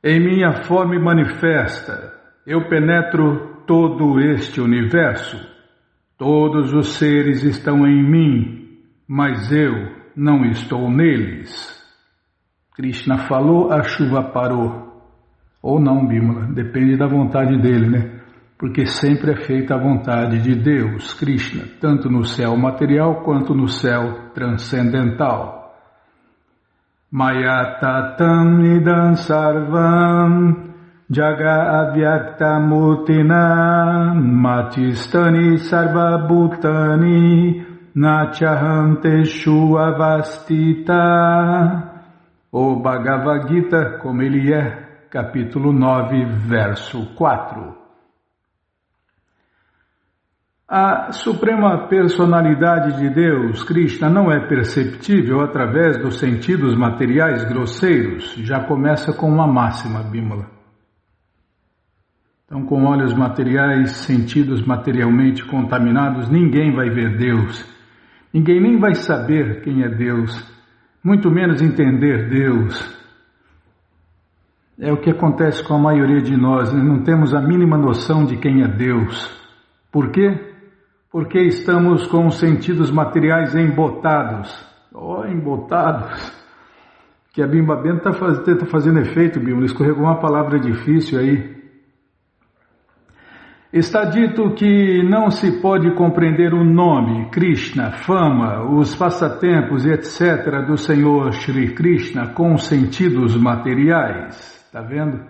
Em minha forma manifesta, eu penetro todo este universo. Todos os seres estão em mim, mas eu não estou neles. Krishna falou, a chuva parou. Ou não, Bimala, depende da vontade dele, né? Porque sempre é feita a vontade de Deus, Krishna, tanto no céu material quanto no céu transcendental. Maya tatam idam sarvam jaga avyakta mutina matistani sarvabhutani nachahanteshu avastita. O Bhagavad Gita, como ele é, capítulo 9, verso 4. A suprema personalidade de Deus, Krishna, não é perceptível através dos sentidos materiais grosseiros. Já começa com uma máxima, Bimala. Então, com olhos materiais, sentidos materialmente contaminados, ninguém vai ver Deus. Ninguém nem vai saber quem é Deus, muito menos entender Deus. É o que acontece com a maioria de nós, né? Não temos a mínima noção de quem é Deus. Por quê? Porque estamos com os sentidos materiais embotados. Embotados. Que a Bimba Bento está fazendo efeito, Bimba. Escorregou uma palavra difícil aí. Está dito que não se pode compreender o nome, Krishna, fama, os passatempos e etc. do Senhor Shri Krishna com sentidos materiais. Está vendo?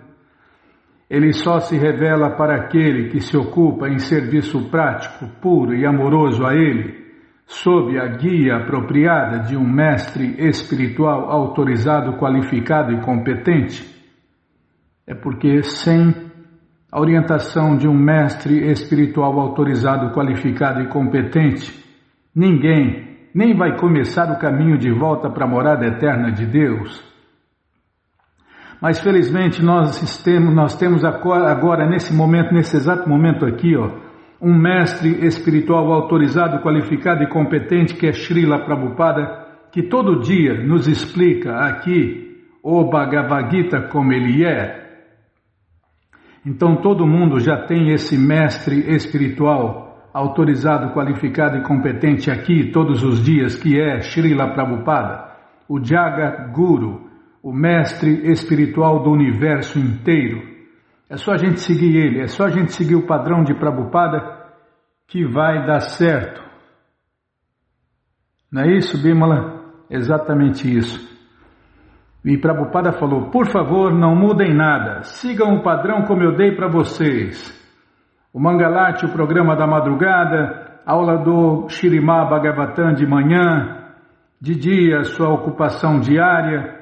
Ele só se revela para aquele que se ocupa em serviço prático, puro e amoroso a ele, sob a guia apropriada de um mestre espiritual autorizado, qualificado e competente. É porque sem a orientação de um mestre espiritual autorizado, qualificado e competente, ninguém nem vai começar o caminho de volta para a morada eterna de Deus. Mas felizmente nós temos agora, nesse momento, nesse exato momento aqui, um mestre espiritual autorizado, qualificado e competente, que é Srila Prabhupada, que todo dia nos explica aqui o Bhagavad Gita como ele é. Então todo mundo já tem esse mestre espiritual autorizado, qualificado e competente aqui todos os dias, que é Srila Prabhupada, o Jagat Guru, o mestre espiritual do universo inteiro. É só a gente seguir ele, é só a gente seguir o padrão de Prabhupada que vai dar certo. Não é isso, Bimala? Exatamente isso. E Prabhupada falou, por favor, não mudem nada, sigam o padrão como eu dei para vocês. O Mangalati, o programa da madrugada, aula do Shrimad Bhagavatam de manhã, de dia, sua ocupação diária,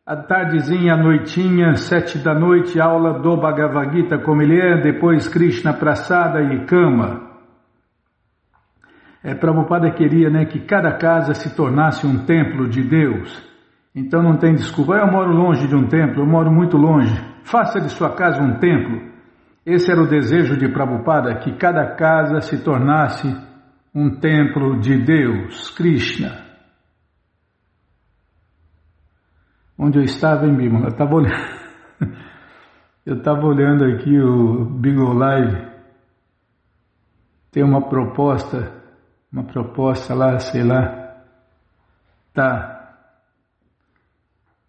à tardezinha, à noitinha, 7 da noite, aula do Bhagavad Gita como ele é, depois Krishna Prasada e Kama. Prabhupada queria, que cada casa se tornasse um templo de Deus. Então não tem desculpa, eu moro longe de um templo, eu moro muito longe. Faça de sua casa um templo. Esse era o desejo de Prabhupada, que cada casa se tornasse um templo de Deus, Krishna. Onde eu estava em Bimala, eu estava olhando aqui o Bigo Live, tem uma proposta lá, sei lá,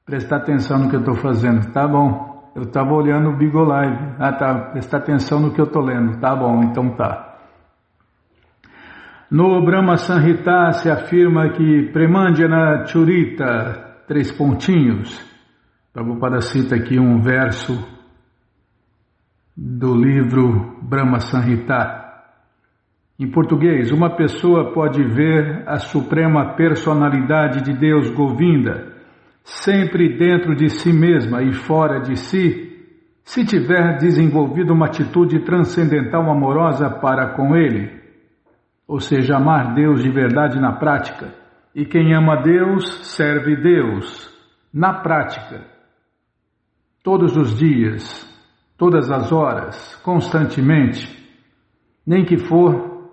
prestar atenção no que eu estou fazendo, tá bom, eu estava olhando o Bigo Live, prestar atenção no que eu estou lendo, tá bom, então tá. No Brahma Samhita se afirma que Premandjana Churita, 3 pontinhos. Prabhupada cita aqui um verso do livro Brahma Samhita. Em português, uma pessoa pode ver a suprema personalidade de Deus Govinda sempre dentro de si mesma e fora de si, se tiver desenvolvido uma atitude transcendental amorosa para com Ele, ou seja, amar Deus de verdade na prática. E quem ama Deus, serve Deus, na prática, todos os dias, todas as horas, constantemente, nem que for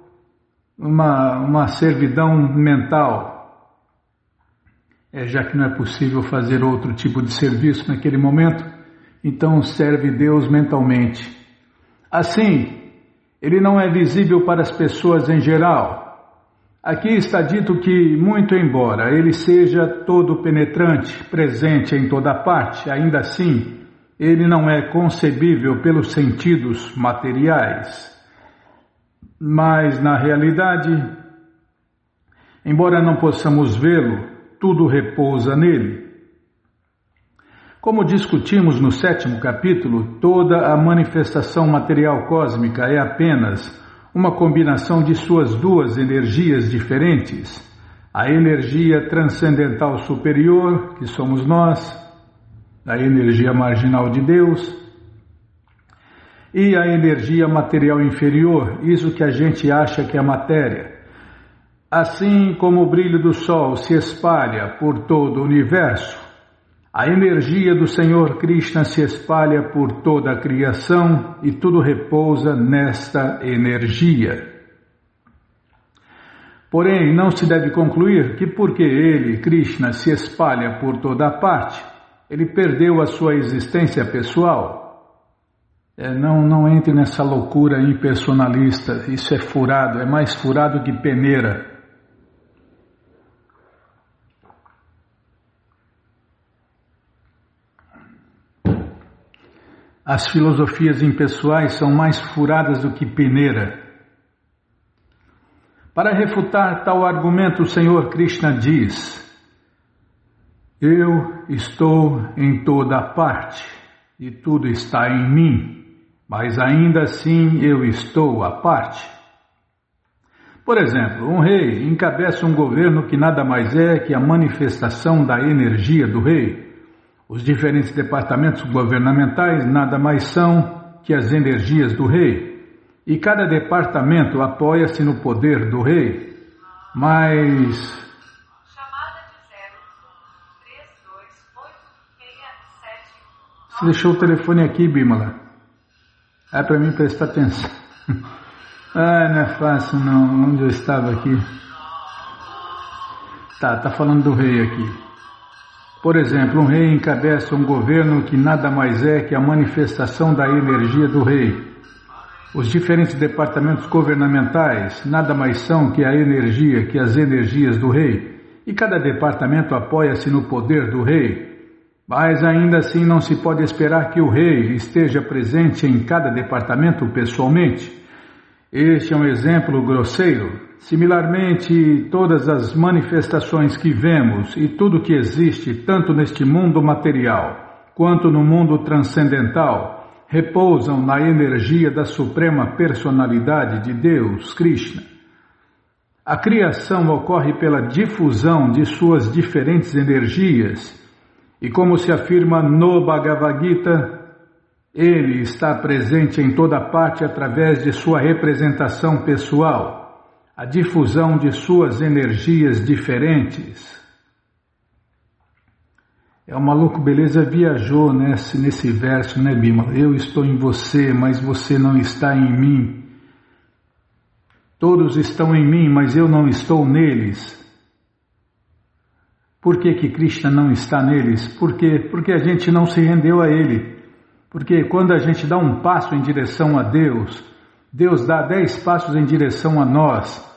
uma servidão mental, já que não é possível fazer outro tipo de serviço naquele momento, então serve Deus mentalmente. Assim, ele não é visível para as pessoas em geral. Aqui está dito que, muito embora ele seja todo penetrante, presente em toda parte, ainda assim, ele não é concebível pelos sentidos materiais. Mas, na realidade, embora não possamos vê-lo, tudo repousa nele. Como discutimos no 7º capítulo, toda a manifestação material cósmica é apenas uma combinação de suas duas energias diferentes, a energia transcendental superior, que somos nós, a energia marginal de Deus, e a energia material inferior, isso que a gente acha que é matéria. Assim como o brilho do Sol se espalha por todo o universo, a energia do Senhor Krishna se espalha por toda a criação e tudo repousa nesta energia. Porém, não se deve concluir que porque ele, Krishna, se espalha por toda a parte, ele perdeu a sua existência pessoal. Não entre nessa loucura impersonalista, isso é furado, é mais furado que peneira. As filosofias impessoais são mais furadas do que peneira. Para refutar tal argumento, o Senhor Krishna diz: eu estou em toda parte e tudo está em mim, mas ainda assim eu estou à parte. Por exemplo, um rei encabeça um governo que nada mais é que a manifestação da energia do rei. Os diferentes departamentos governamentais nada mais são que as energias do rei, e cada departamento apoia-se no poder do rei, mas... Você deixou o telefone aqui, Bimala. É para mim prestar atenção. Não é fácil não, onde eu estava aqui. Tá falando do rei aqui. Por exemplo, um rei encabeça um governo que nada mais é que a manifestação da energia do rei. Os diferentes departamentos governamentais nada mais são que a energia, que as energias do rei, e cada departamento apoia-se no poder do rei. Mas ainda assim não se pode esperar que o rei esteja presente em cada departamento pessoalmente. Este é um exemplo grosseiro. Similarmente, todas as manifestações que vemos e tudo que existe, tanto neste mundo material quanto no mundo transcendental, repousam na energia da Suprema Personalidade de Deus, Krishna. A criação ocorre pela difusão de suas diferentes energias e, como se afirma no Bhagavad Gita, ele está presente em toda parte através de sua representação pessoal, a difusão de suas energias diferentes. O maluco beleza viajou nesse verso, né, Bima? Eu estou em você, mas você não está em mim. Todos estão em mim, mas eu não estou neles. Por que Krishna não está neles? Por quê? Porque a gente não se rendeu a ele. Porque quando a gente dá um passo em direção a Deus, Deus dá 10 passos em direção a nós.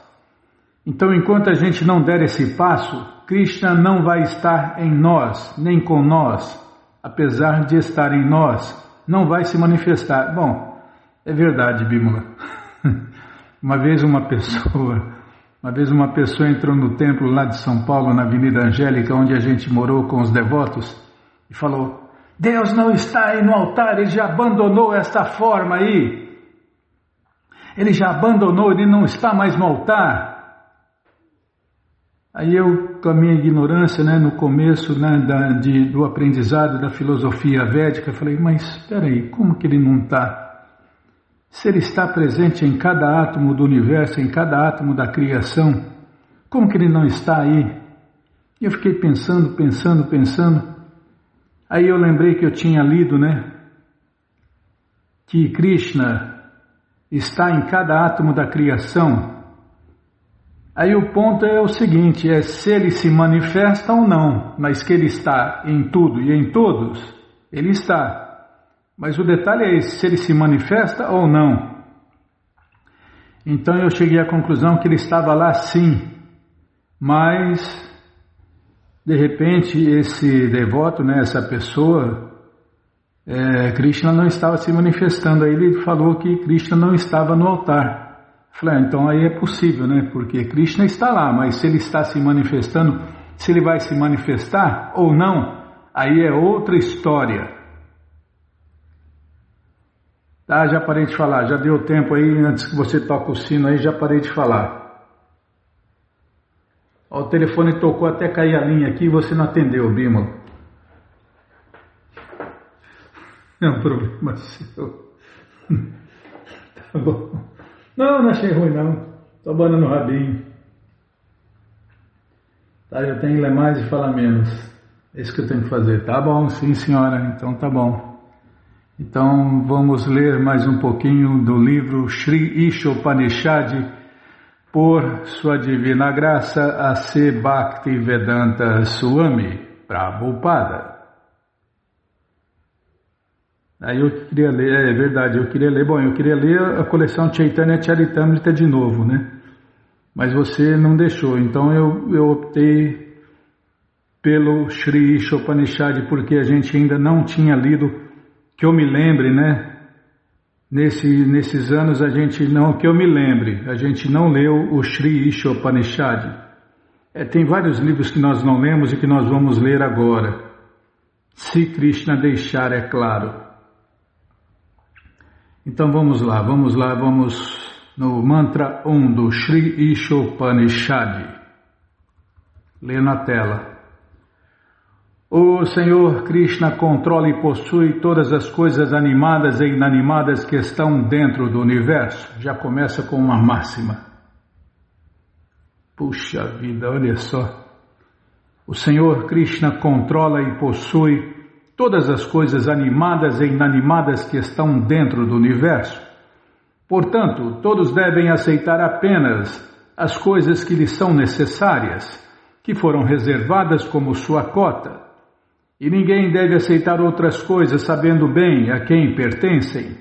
Então, enquanto a gente não der esse passo, Krishna não vai estar em nós, nem com nós. Apesar de estar em nós, não vai se manifestar. Bom, é verdade, Bímola. Uma vez uma pessoa entrou no templo lá de São Paulo, na Avenida Angélica, onde a gente morou com os devotos, e falou: Deus não está aí no altar, ele já abandonou essa forma aí. Ele já abandonou, ele não está mais no altar. Aí eu, com a minha ignorância, no começo do aprendizado da filosofia védica, falei: mas espera aí, como que ele não está? Se ele está presente em cada átomo do universo, em cada átomo da criação, como que ele não está aí? E eu fiquei pensando. Aí eu lembrei que eu tinha lido, que Krishna está em cada átomo da criação. Aí o ponto é o seguinte, se ele se manifesta ou não, mas que ele está em tudo e em todos, ele está. Mas o detalhe é esse, se ele se manifesta ou não. Então eu cheguei à conclusão que ele estava lá sim, mas de repente esse devoto, né, essa pessoa, Krishna não estava se manifestando. Aí ele falou que Krishna não estava no altar. Falei, então aí é possível, né? Porque Krishna está lá, mas se ele está se manifestando, se ele vai se manifestar ou não, aí é outra história. Tá, já parei de falar, já deu tempo aí, antes que você toque o sino aí, já parei de falar. Ó, o telefone tocou até cair a linha aqui e você não atendeu, Bímola. É um problema seu. Tá bom. Não achei ruim não. Tô abanando o rabinho. Tá, eu tenho que ler mais e falar menos. É isso que eu tenho que fazer. Tá bom, sim senhora, então tá bom. Então vamos ler mais um pouquinho do livro Sri Ishopanishad por Sua Divina Graça A.C. Bhaktivedanta Swami Prabhupada. Aí eu queria ler, é verdade, eu queria ler a coleção Chaitanya Charitamrita de novo, né? Mas você não deixou, então eu optei pelo Sri Ishopanishad porque a gente ainda não tinha lido, que eu me lembre, né? Nesses anos a gente não leu o Sri Ishopanishad. Tem vários livros que nós não lemos e que nós vamos ler agora, se Krishna deixar, é claro. Então vamos no mantra 1 do Sri Ishopanishad. Lê na tela. O Senhor Krishna controla e possui todas as coisas animadas e inanimadas que estão dentro do universo. Já começa com uma máxima. Puxa vida, olha só. O Senhor Krishna controla e possui todas as coisas animadas e inanimadas que estão dentro do universo. Portanto, todos devem aceitar apenas as coisas que lhes são necessárias, que foram reservadas como sua cota. E ninguém deve aceitar outras coisas sabendo bem a quem pertencem.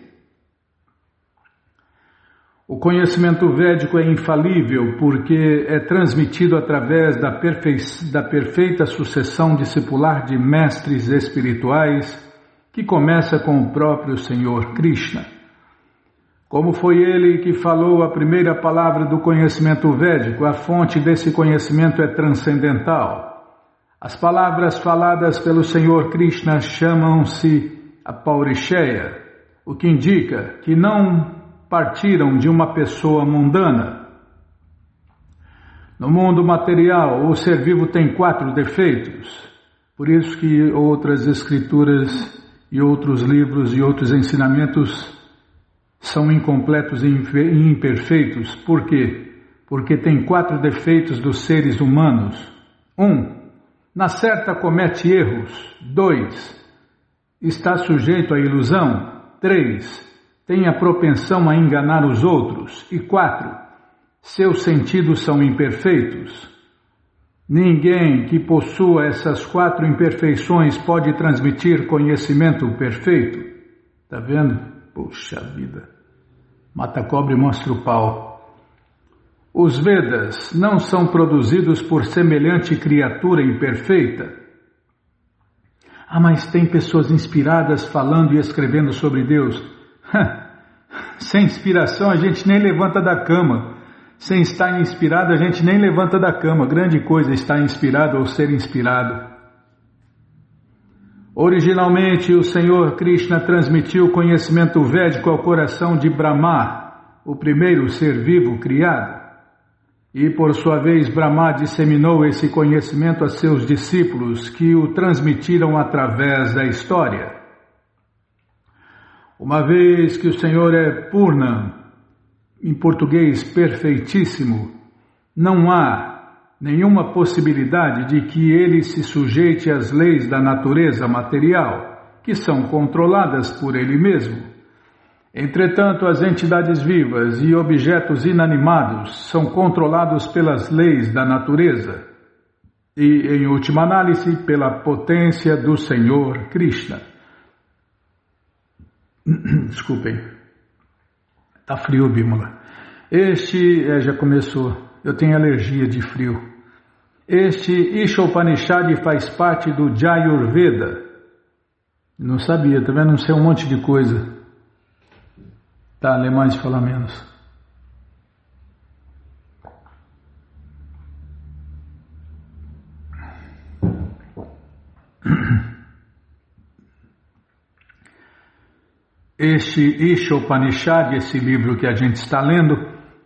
O conhecimento védico é infalível porque é transmitido através da perfeita sucessão discipular de mestres espirituais que começa com o próprio Senhor Krishna. Como foi ele que falou a primeira palavra do conhecimento védico, a fonte desse conhecimento é transcendental. As palavras faladas pelo Senhor Krishna chamam-se Apaurishaya, o que indica que não partiram de uma pessoa mundana. No mundo material, o ser vivo tem 4 defeitos. Por isso que outras escrituras e outros livros e outros ensinamentos são incompletos e imperfeitos. Por quê? Porque tem 4 defeitos dos seres humanos. 1. Na certa comete erros. 2. Está sujeito à ilusão. 3. Tem a propensão a enganar os outros. E 4. Seus sentidos são imperfeitos. Ninguém que possua essas 4 imperfeições pode transmitir conhecimento perfeito. Está vendo? Puxa vida. Mata cobra e mostra o pau. Os Vedas não são produzidos por semelhante criatura imperfeita. Mas tem pessoas inspiradas falando e escrevendo sobre Deus. Sem inspiração a gente nem levanta da cama. Sem estar inspirado a gente nem levanta da cama. Grande coisa estar inspirado ou ser inspirado. Originalmente o Senhor Krishna transmitiu o conhecimento védico ao coração de Brahma, o primeiro ser vivo criado. E por sua vez Brahma disseminou esse conhecimento a seus discípulos que o transmitiram através da história. Uma vez que o Senhor é Purna, em português perfeitíssimo, não há nenhuma possibilidade de que ele se sujeite às leis da natureza material, que são controladas por ele mesmo. Entretanto, as entidades vivas e objetos inanimados são controlados pelas leis da natureza e, em última análise, pela potência do Senhor Krishna. Desculpem. Tá frio, Bímola. Já começou. Eu tenho alergia de frio. Este Ishopanishad faz parte do Jayurveda. Não sabia, tá vendo? Não sei um monte de coisa. Tá, alemães fala menos. Este Ishopanishad, esse livro que a gente está lendo,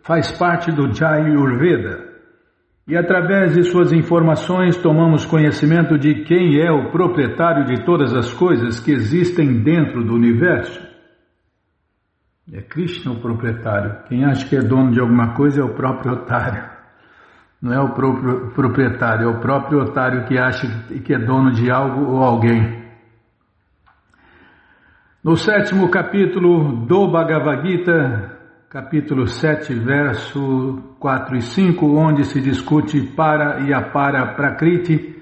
faz parte do Jayurveda. E através de suas informações tomamos conhecimento de quem é o proprietário de todas as coisas que existem dentro do universo. É Krishna o proprietário. Quem acha que é dono de alguma coisa é o próprio otário. Não é o próprio proprietário, é o próprio otário que acha que é dono de algo ou alguém. No 7º capítulo do Bhagavad Gita, capítulo 7, verso 4 e 5, onde se discute para e apara prakriti,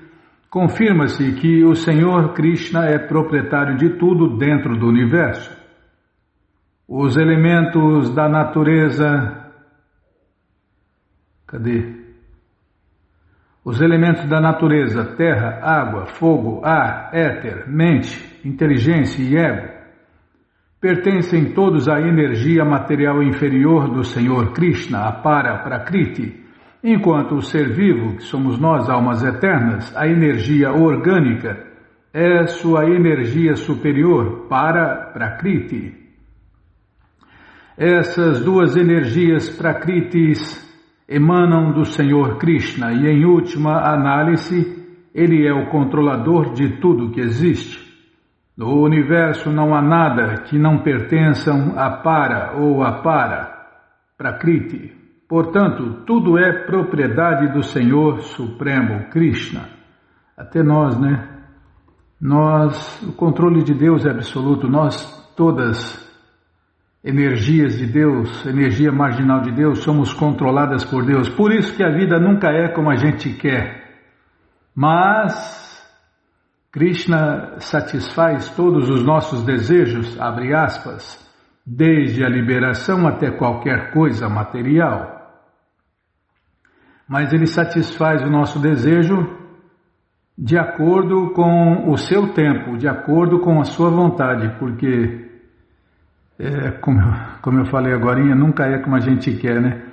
confirma-se que o Senhor Krishna é proprietário de tudo dentro do universo. Os elementos da natureza... Os elementos da natureza, terra, água, fogo, ar, éter, mente, inteligência e ego, pertencem todos à energia material inferior do Senhor Krishna, a Para Prakriti, enquanto o ser vivo, que somos nós, almas eternas, a energia orgânica, é sua energia superior, Para Prakriti. Essas duas energias Prakritis emanam do Senhor Krishna e, em última análise, Ele é o controlador de tudo que existe. No universo não há nada que não pertençam a Para ou a Para, Prakriti. Portanto, tudo é propriedade do Senhor Supremo Krishna. Até nós, né? O controle de Deus é absoluto. Nós, todas energias de Deus, energia marginal de Deus, somos controladas por Deus. Por isso que a vida nunca é como a gente quer. Mas Krishna satisfaz todos os nossos desejos, abre aspas, desde a liberação até qualquer coisa material. Mas Ele satisfaz o nosso desejo de acordo com o seu tempo, de acordo com a sua vontade, porque, como eu falei agorinha, nunca é como a gente quer, né?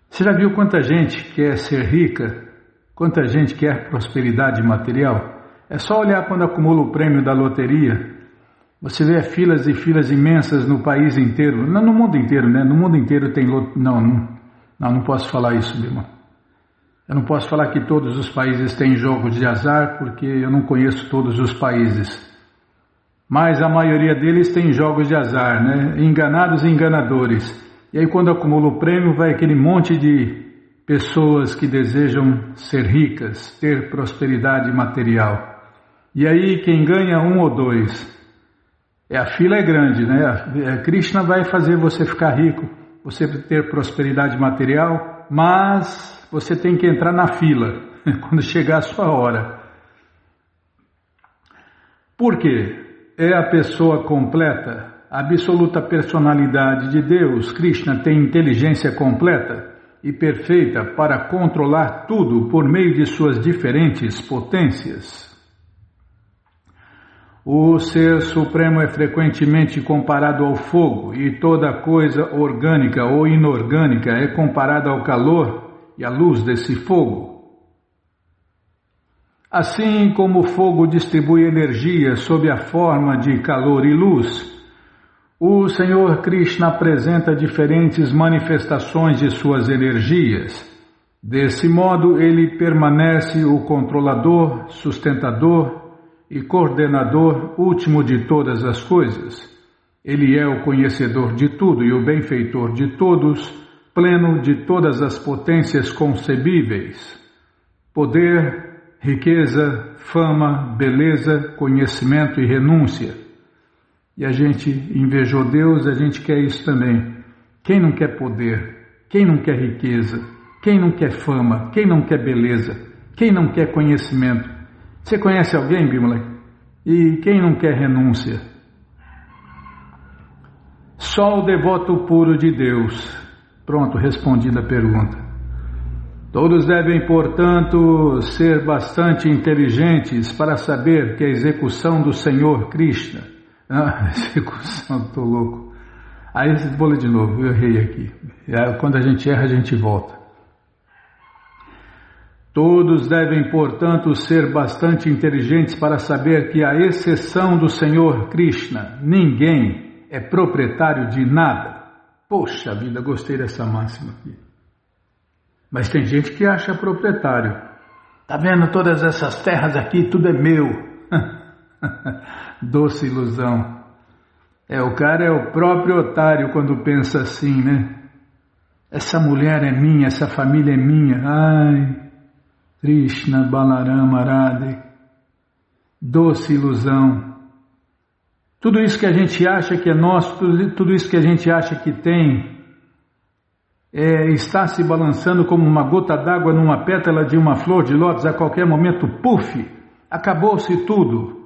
Você já viu quanta gente quer ser rica? Quanta gente quer prosperidade material? É só olhar quando acumula o prêmio da loteria. Você vê filas e filas imensas no país inteiro. Não, no mundo inteiro, né? No mundo inteiro tem não posso falar isso, meu irmão. Eu não posso falar que todos os países têm jogos de azar, porque eu não conheço todos os países. Mas a maioria deles tem jogos de azar, né? Enganados e enganadores. E aí quando acumula o prêmio, vai aquele monte de pessoas que desejam ser ricas, ter prosperidade material. E aí quem ganha 1 ou 2, a fila é grande, né? Krishna vai fazer você ficar rico, você ter prosperidade material, mas você tem que entrar na fila quando chegar a sua hora. Por quê? É a pessoa completa, a absoluta personalidade de Deus. Krishna tem inteligência completa e perfeita para controlar tudo por meio de suas diferentes potências. O Ser Supremo é frequentemente comparado ao fogo, e toda coisa orgânica ou inorgânica é comparada ao calor e à luz desse fogo. Assim como o fogo distribui energia sob a forma de calor e luz, o Senhor Krishna apresenta diferentes manifestações de suas energias. Desse modo, ele permanece o controlador, sustentador e coordenador último de todas as coisas. Ele é o conhecedor de tudo e o benfeitor de todos, pleno de todas as potências concebíveis. Poder, riqueza, fama, beleza, conhecimento e renúncia. E a gente invejou Deus, a gente quer isso também. Quem não quer poder? Quem não quer riqueza? Quem não quer fama? Quem não quer beleza? Quem não quer conhecimento? Você conhece alguém, Bimala? E quem não quer renúncia? Só o devoto puro de Deus. Pronto, respondida a pergunta. Todos devem, portanto, ser bastante inteligentes para saber que a execução do Senhor Krishna... execução, estou louco. Aí vou ler de novo, eu errei aqui. Quando a gente erra, a gente volta. Todos devem, portanto, ser bastante inteligentes para saber que, à exceção do Senhor Krishna, ninguém é proprietário de nada. Poxa vida, gostei dessa máxima aqui. Mas tem gente que acha proprietário. Tá vendo todas essas terras aqui, tudo é meu. Doce ilusão. O cara é o próprio otário quando pensa assim, né? Essa mulher é minha, essa família é minha. Ai, Krishna, Balarama, Radha. Doce ilusão. Tudo isso que a gente acha que é nosso, tudo isso que a gente acha que tem, está se balançando como uma gota d'água numa pétala de uma flor de lótus. A qualquer momento, puf, acabou-se tudo.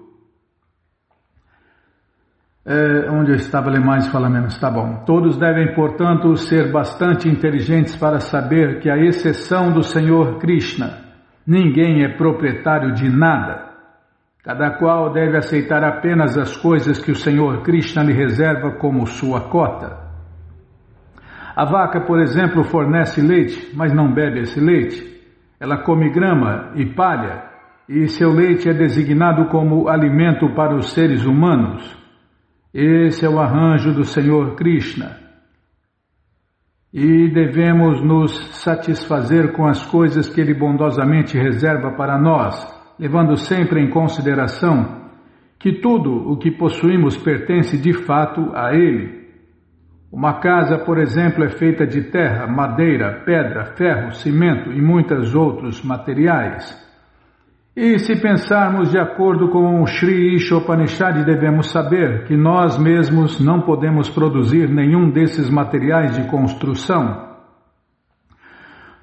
Onde eu estava, ler mais, fala menos, tá bom. Todos devem, portanto, ser bastante inteligentes para saber que, à exceção do Senhor Krishna, ninguém é proprietário de nada. Cada qual deve aceitar apenas as coisas que o Senhor Krishna lhe reserva como sua cota. A vaca, por exemplo, fornece leite, mas não bebe esse leite. Ela come grama e palha, e seu leite é designado como alimento para os seres humanos. Esse é o arranjo do Senhor Krishna. E devemos nos satisfazer com as coisas que Ele bondosamente reserva para nós, levando sempre em consideração que tudo o que possuímos pertence de fato a Ele. Uma casa, por exemplo, é feita de terra, madeira, pedra, ferro, cimento e muitos outros materiais. E se pensarmos de acordo com o Shri Ishopanishad, devemos saber que nós mesmos não podemos produzir nenhum desses materiais de construção.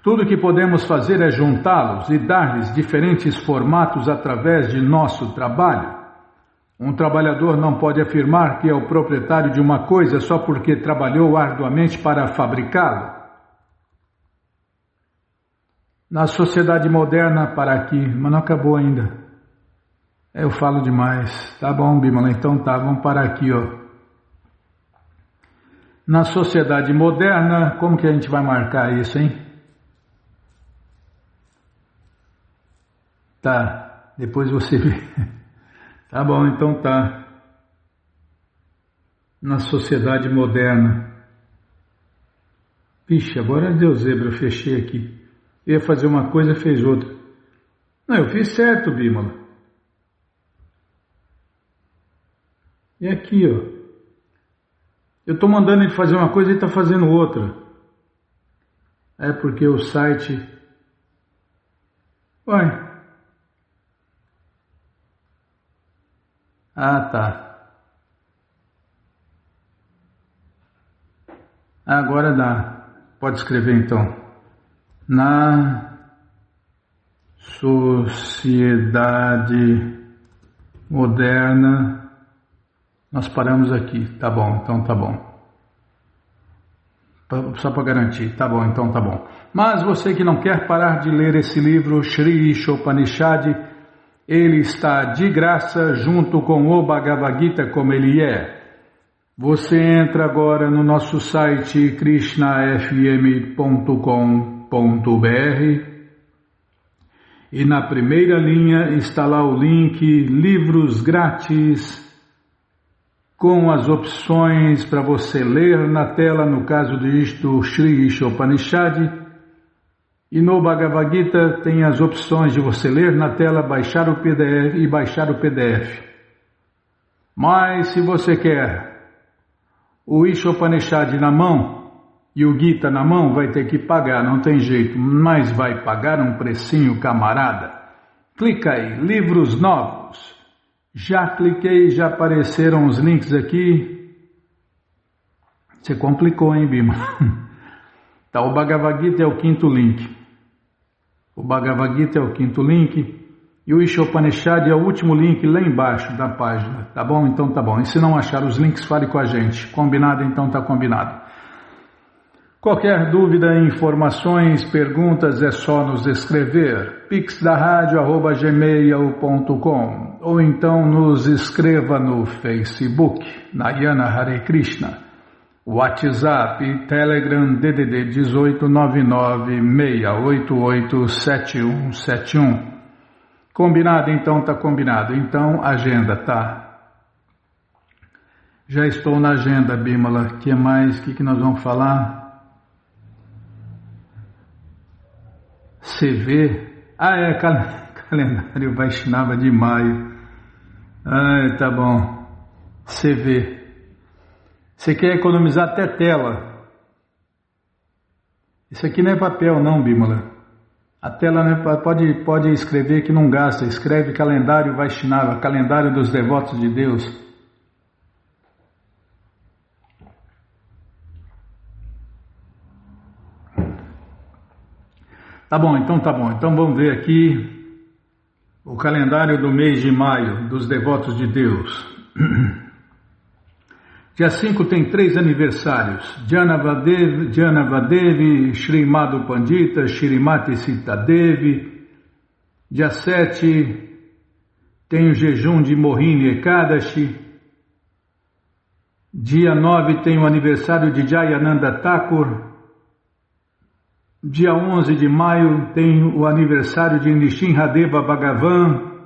Tudo que podemos fazer é juntá-los e dar-lhes diferentes formatos através de nosso trabalho. Um trabalhador não pode afirmar que é o proprietário de uma coisa só porque trabalhou arduamente para fabricá-lo. Na sociedade moderna, para aqui, mas não acabou ainda. Eu falo demais. Tá bom, Bimala, então tá, vamos parar aqui, ó. Na sociedade moderna, como que a gente vai marcar isso, hein? Tá, depois você vê. Tá bom, então tá. Na sociedade moderna. Vixe, agora deu zebra, eu fechei aqui. Eu ia fazer uma coisa, fez outra. Não, eu fiz certo, Bímola. E aqui, ó. Eu estou mandando ele fazer uma coisa e ele está fazendo outra. É porque o site... Ué. Ah, tá. Agora dá. Pode escrever então. Na sociedade moderna, nós paramos aqui, tá bom, então tá bom. Só para garantir, tá bom, então tá bom. Mas você que não quer parar de ler esse livro, Shri Ishopanishad, ele está de graça junto com o Bhagavad Gita como ele é. Você entra agora no nosso site krishnafm.com.br e na primeira linha está lá o link Livros Grátis com as opções para você ler na tela, no caso do Shri Ishopanishad, e no Bhagavad Gita tem as opções de você ler na tela, baixar o PDF e baixar o PDF. Mas se você quer o Ishopanishad na mão e o Gita na mão, vai ter que pagar, não tem jeito, mas vai pagar um precinho, camarada. Clica aí, livros novos. Já cliquei, já apareceram os links aqui. Você complicou, hein, Bima? Tá, o Bhagavad Gita é o quinto link. O Bhagavad Gita é o quinto link. E o Ishopanishad é o último link lá embaixo da página, tá bom? Então tá bom. E se não achar os links, fale com a gente. Combinado? Então tá combinado. Qualquer dúvida, informações, perguntas, é só nos escrever. pixdaradio@gmail.com ou então nos escreva no Facebook, Narayana Hare Krishna. WhatsApp, Telegram, DDD 18996887171. Combinado? Então tá combinado. Então, agenda, tá? Já estou na agenda, Bimala. O que mais? O que nós vamos falar? CV. Calendário Vaishnava de maio. Tá bom. CV. Você quer economizar até tela. Isso aqui não é papel não, Bimala. A tela não é, pode escrever que não gasta. Escreve calendário Vaishnava, calendário dos devotos de Deus. Tá bom. Então vamos ver aqui o calendário do mês de maio dos devotos de Deus. Dia 5 tem 3 aniversários: Janavadevi, Srimad Pandita, Shrimati Sitadevi. Dia 7 tem o jejum de Mohini Ekadashi. Dia 9 tem o aniversário de Jayananda Thakur. Dia 11 de maio tem o aniversário de Nishinradeva Bhagavan,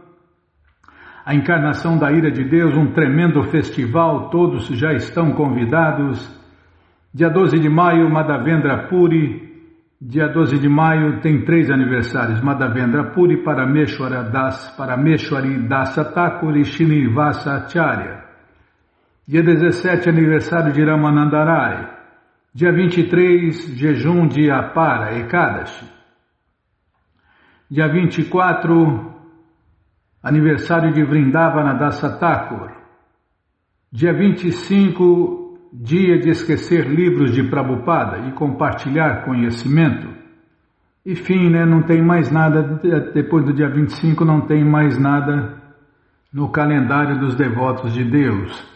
a encarnação da ira de Deus, um tremendo festival, todos já estão convidados. Dia 12 de maio, Madhavendra Puri. Dia 12 de maio tem 3 aniversários: Madhavendra Puri, Parameshwari Dasa Thakur e Srinivasa Acharya. Dia 17, aniversário de Ramanandarai. Dia 23, jejum de Apara, Ekadashi. Dia 24, aniversário de Vrindavana Dasa Thakur. Dia 25, dia de esquecer livros de Prabhupada e compartilhar conhecimento. E fim, não tem mais nada, depois do dia 25 não tem mais nada no calendário dos devotos de Deus.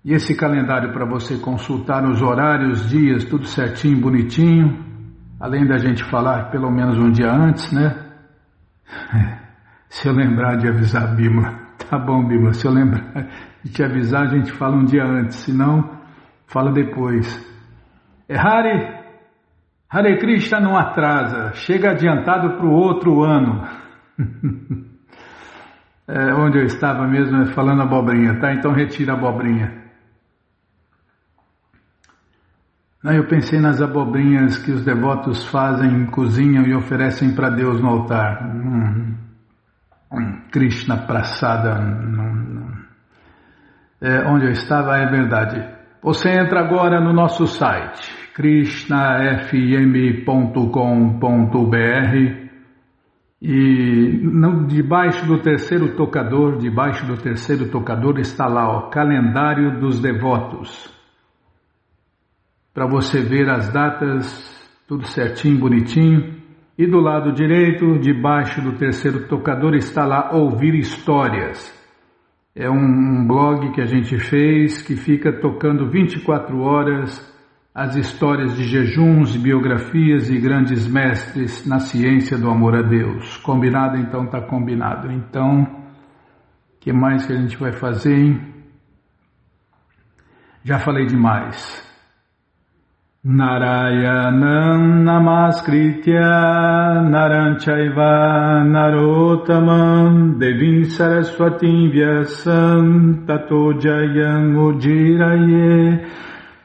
E esse calendário para você consultar os horários, dias, tudo certinho, bonitinho, além da gente falar pelo menos um dia antes, né? Se eu lembrar de avisar a Bima, tá bom, Bima, se eu lembrar de te avisar, a gente fala um dia antes, se não, fala depois. Hare Krishna não atrasa, chega adiantado para o outro ano. Onde eu estava mesmo falando abobrinha, tá? Então retira a abobrinha. Eu pensei nas abobrinhas que os devotos fazem, cozinham e oferecem para Deus no altar. Krishna Prasada. Onde eu estava é verdade. Você entra agora no nosso site, krishnafm.com.br, e debaixo do terceiro tocador está lá, calendário dos devotos. Para você ver as datas, tudo certinho, bonitinho. E do lado direito, debaixo do terceiro tocador, está lá Ouvir Histórias. É um blog que a gente fez, que fica tocando 24 horas as histórias de jejuns, biografias e grandes mestres na ciência do amor a Deus. Combinado? Então está combinado. Então, o que mais que a gente vai fazer, hein? Já falei demais. Narayanam Namaskritya Naranchaiva Narotamam Devim Saraswatim Vyasam Tato Jayam Ujiraye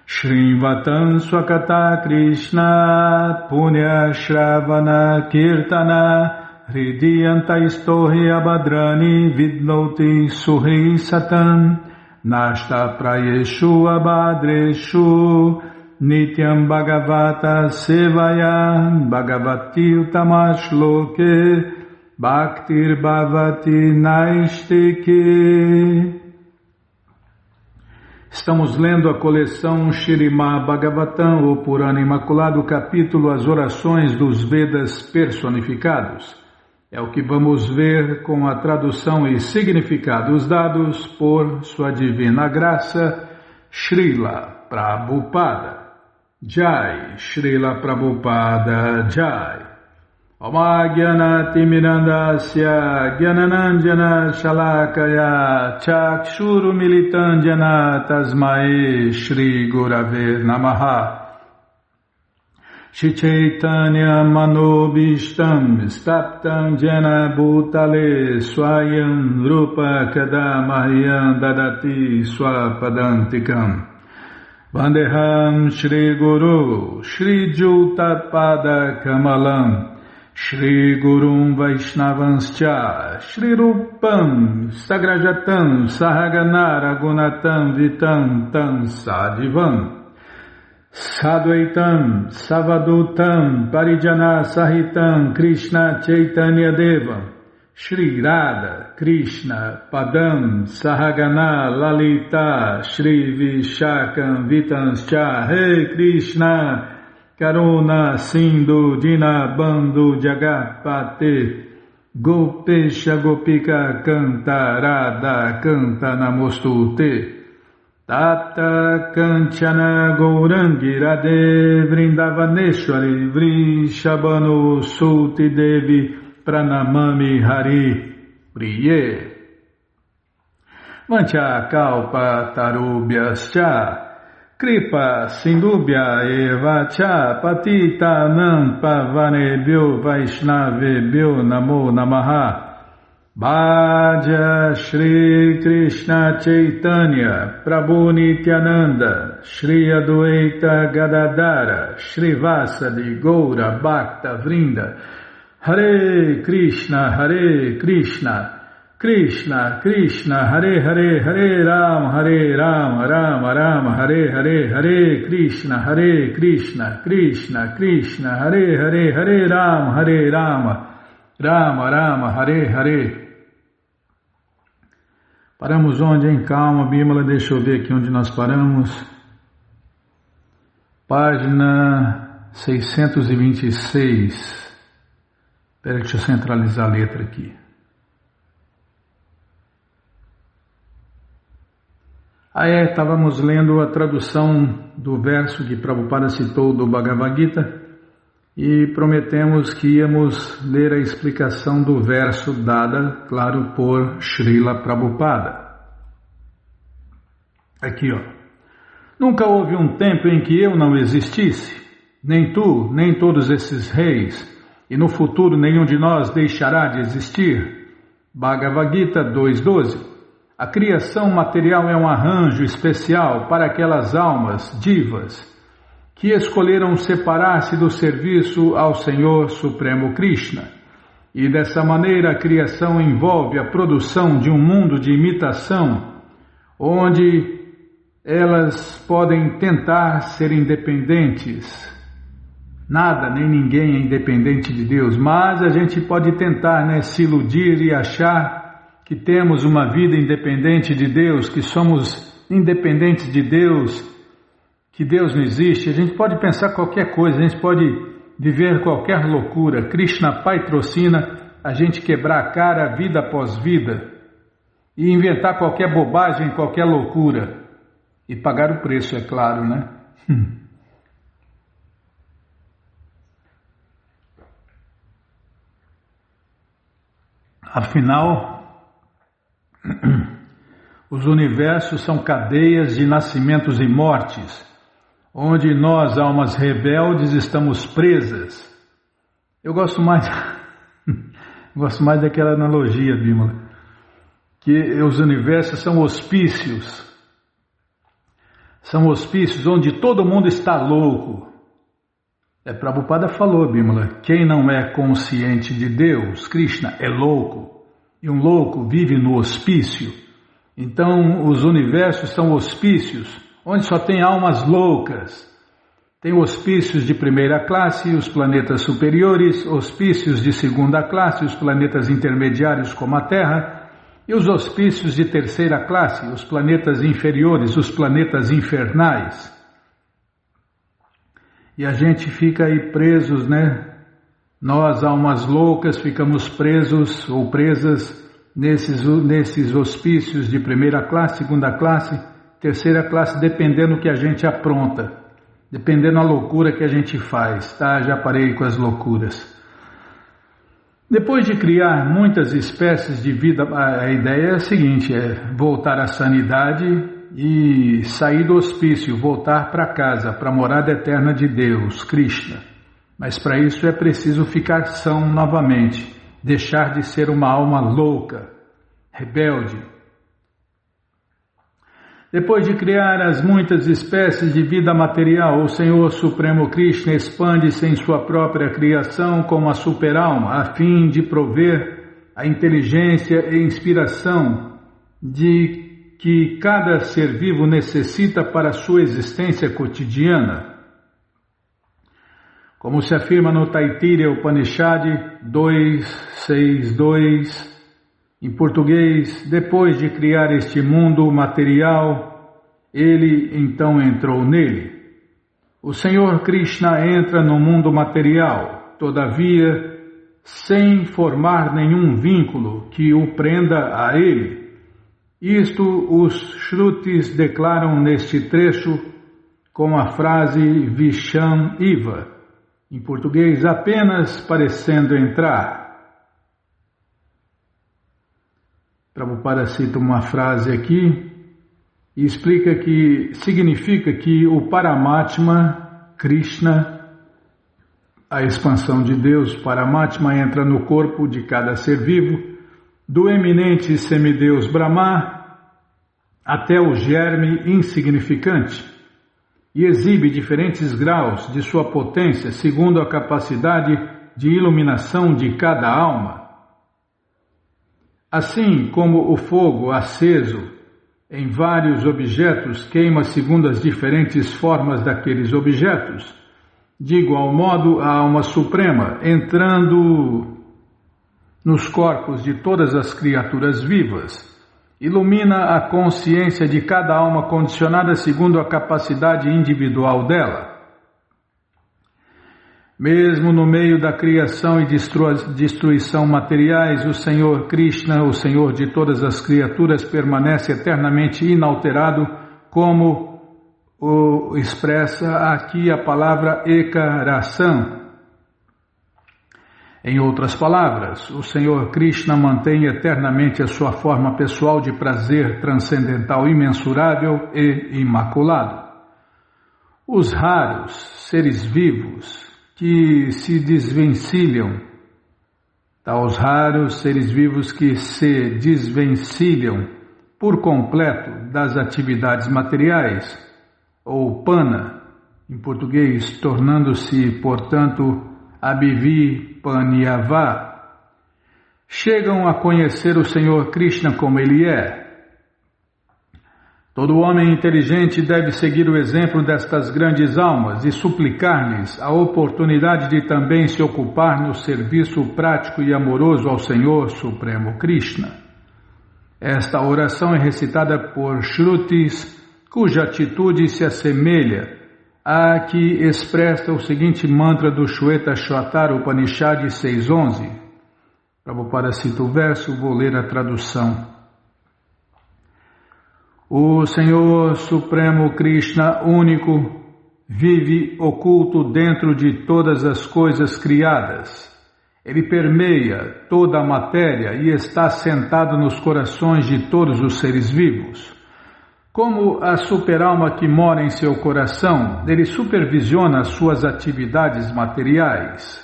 Shrivatam Swakata Krishna Punya Shravana Kirtana Hridiyanta Istohi Abhadrani Vidnoti Suhi Satam Nashta Prayeshu Abhadreshu Nityam Bhagavata Sevaya Bhagavati Utamash Loke Bhaktir Bhavati Naistike. Estamos lendo a coleção Shrimad Bhagavatam, o Purana Imaculado, capítulo As Orações dos Vedas Personificados. É o que vamos ver com a tradução e significados dados por Sua Divina Graça, Srila Prabhupada. Jai, Srila Prabhupada Jai. Omagyanatimirandasya Gyananandjana Shalakaya Chakshuru Militandjana Tasmae Shri Gurave Namaha. Shri Chaitanya Manobishtam Staptam Jena Bhutale Swayam Rupa Kadamahyam Dadati Swapadantikam Vandeham Shri Guru Shri Jutapada Kamalam Shri Gurum Vaishnavanscha Shri Rupam Sagrajatam Sahaganara Gunatam Vitam Tam Sadivam Sadvaitam Savadutam Parijana Sahitam Krishna Chaitanya Devam Shri Radha Krishna Padam Sahagana Lalita Shri Vishakam Vitanscha Hey Krishna Karuna Sindhu Dinabandhu Jagapate Gopesha Gopika Canta Radha Canta Namostute Tata Kanchana Gourangi Radhe Vrindavaneshwari Vrishabhanu Sulti Devi Pranamami Hari Priye Vancha Kalpa Tarubhyascha Kripa Sindubhya Eva Cha Patita Nam Pavanebhyo Vaishnavebhyo Namo Namaha Bhaja Shri Krishna Chaitanya Prabhu Nityananda Shri Adwaita Gadadara Shri Vasadi Goura Bhakta Vrinda Hare Krishna Krishna Krishna Hare Hare Hare Ram Ram Hare Hare Hare Krishna Krishna Krishna Hare Hare Hare Ram Rama Hare Hare. Paramos onde? Em calma, Bímola, deixa eu ver aqui onde nós paramos. Página 626. Espera, deixa eu centralizar a letra aqui. Estávamos lendo a tradução do verso que Prabhupada citou do Bhagavad Gita e prometemos que íamos ler a explicação do verso dada, claro, por Srila Prabhupada. Aqui, Nunca houve um tempo em que eu não existisse, nem tu, nem todos esses reis, e no futuro nenhum de nós deixará de existir. Bhagavad Gita 2.12. A criação material é um arranjo especial para aquelas almas divas que escolheram separar-se do serviço ao Senhor Supremo Krishna. E dessa maneira a criação envolve a produção de um mundo de imitação, onde elas podem tentar ser independentes. Nada nem ninguém é independente de Deus, mas a gente pode tentar, se iludir e achar que temos uma vida independente de Deus, que somos independentes de Deus, que Deus não existe. A gente pode pensar qualquer coisa, a gente pode viver qualquer loucura. Krishna patrocina a gente quebrar a cara vida após vida e inventar qualquer bobagem, qualquer loucura e pagar o preço, é claro, né? Afinal, os universos são cadeias de nascimentos e mortes, onde nós, almas rebeldes, estamos presas. Eu gosto mais daquela analogia, Bímola, que os universos são hospícios onde todo mundo está louco. Prabhupada falou, Bímola, quem não é consciente de Deus, Krishna, é louco, e um louco vive no hospício. Então os universos são hospícios onde só tem almas loucas. Tem hospícios de primeira classe, os planetas superiores, hospícios de segunda classe, os planetas intermediários como a Terra, e os hospícios de terceira classe, os planetas inferiores, os planetas infernais. E a gente fica aí presos, Nós, almas loucas, ficamos presos ou presas nesses hospícios de primeira classe, segunda classe, terceira classe, dependendo do que a gente apronta, dependendo da loucura que a gente faz, tá? Já parei com as loucuras. Depois de criar muitas espécies de vida, a ideia é a seguinte, é voltar à sanidade e sair do hospício, voltar para casa, para a morada eterna de Deus, Krishna. Mas para isso é preciso ficar são novamente, deixar de ser uma alma louca, rebelde. Depois de criar as muitas espécies de vida material, o Senhor Supremo Krishna expande-se em sua própria criação como a superalma, a fim de prover a inteligência e inspiração de que cada ser vivo necessita para sua existência cotidiana. Como se afirma no Taittiriya Upanishad 2.6.2, em português, depois de criar este mundo material, ele então entrou nele. O Senhor Krishna entra no mundo material, todavia, sem formar nenhum vínculo que o prenda a ele. Isto os Shrutis declaram neste trecho com a frase Visham Iva, em português, apenas parecendo entrar. Prabhupada cita uma frase aqui e explica que significa que o Paramatma, Krishna, a expansão de Deus, Paramatma entra no corpo de cada ser vivo, do eminente semideus Brahma até o germe insignificante, e exibe diferentes graus de sua potência segundo a capacidade de iluminação de cada alma. Assim como o fogo aceso em vários objetos queima segundo as diferentes formas daqueles objetos, de igual modo a alma suprema, entrando nos corpos de todas as criaturas vivas, ilumina a consciência de cada alma condicionada segundo a capacidade individual dela. Mesmo no meio da criação e destruição materiais, o Senhor Krishna, o Senhor de todas as criaturas, permanece eternamente inalterado, como o expressa aqui a palavra Eka Rasam. Em outras palavras, o Senhor Krishna mantém eternamente a sua forma pessoal de prazer transcendental imensurável e imaculado. Os raros seres vivos que se desvencilham, os raros seres vivos que se desvencilham por completo das atividades materiais, ou pana, em português, tornando-se, portanto, abhivi panyava, chegam a conhecer o Senhor Krishna como Ele é. Todo homem inteligente deve seguir o exemplo destas grandes almas e suplicar-lhes a oportunidade de também se ocupar no serviço prático e amoroso ao Senhor Supremo Krishna. Esta oração é recitada por Shrutis, cuja atitude se assemelha à que expressa o seguinte mantra do Shweta-shvatara Upanishad 6.11. Prabhupada cita o verso, vou ler a tradução. O Senhor Supremo Krishna único vive oculto dentro de todas as coisas criadas. Ele permeia toda a matéria e está sentado nos corações de todos os seres vivos. Como a superalma que mora em seu coração, ele supervisiona as suas atividades materiais.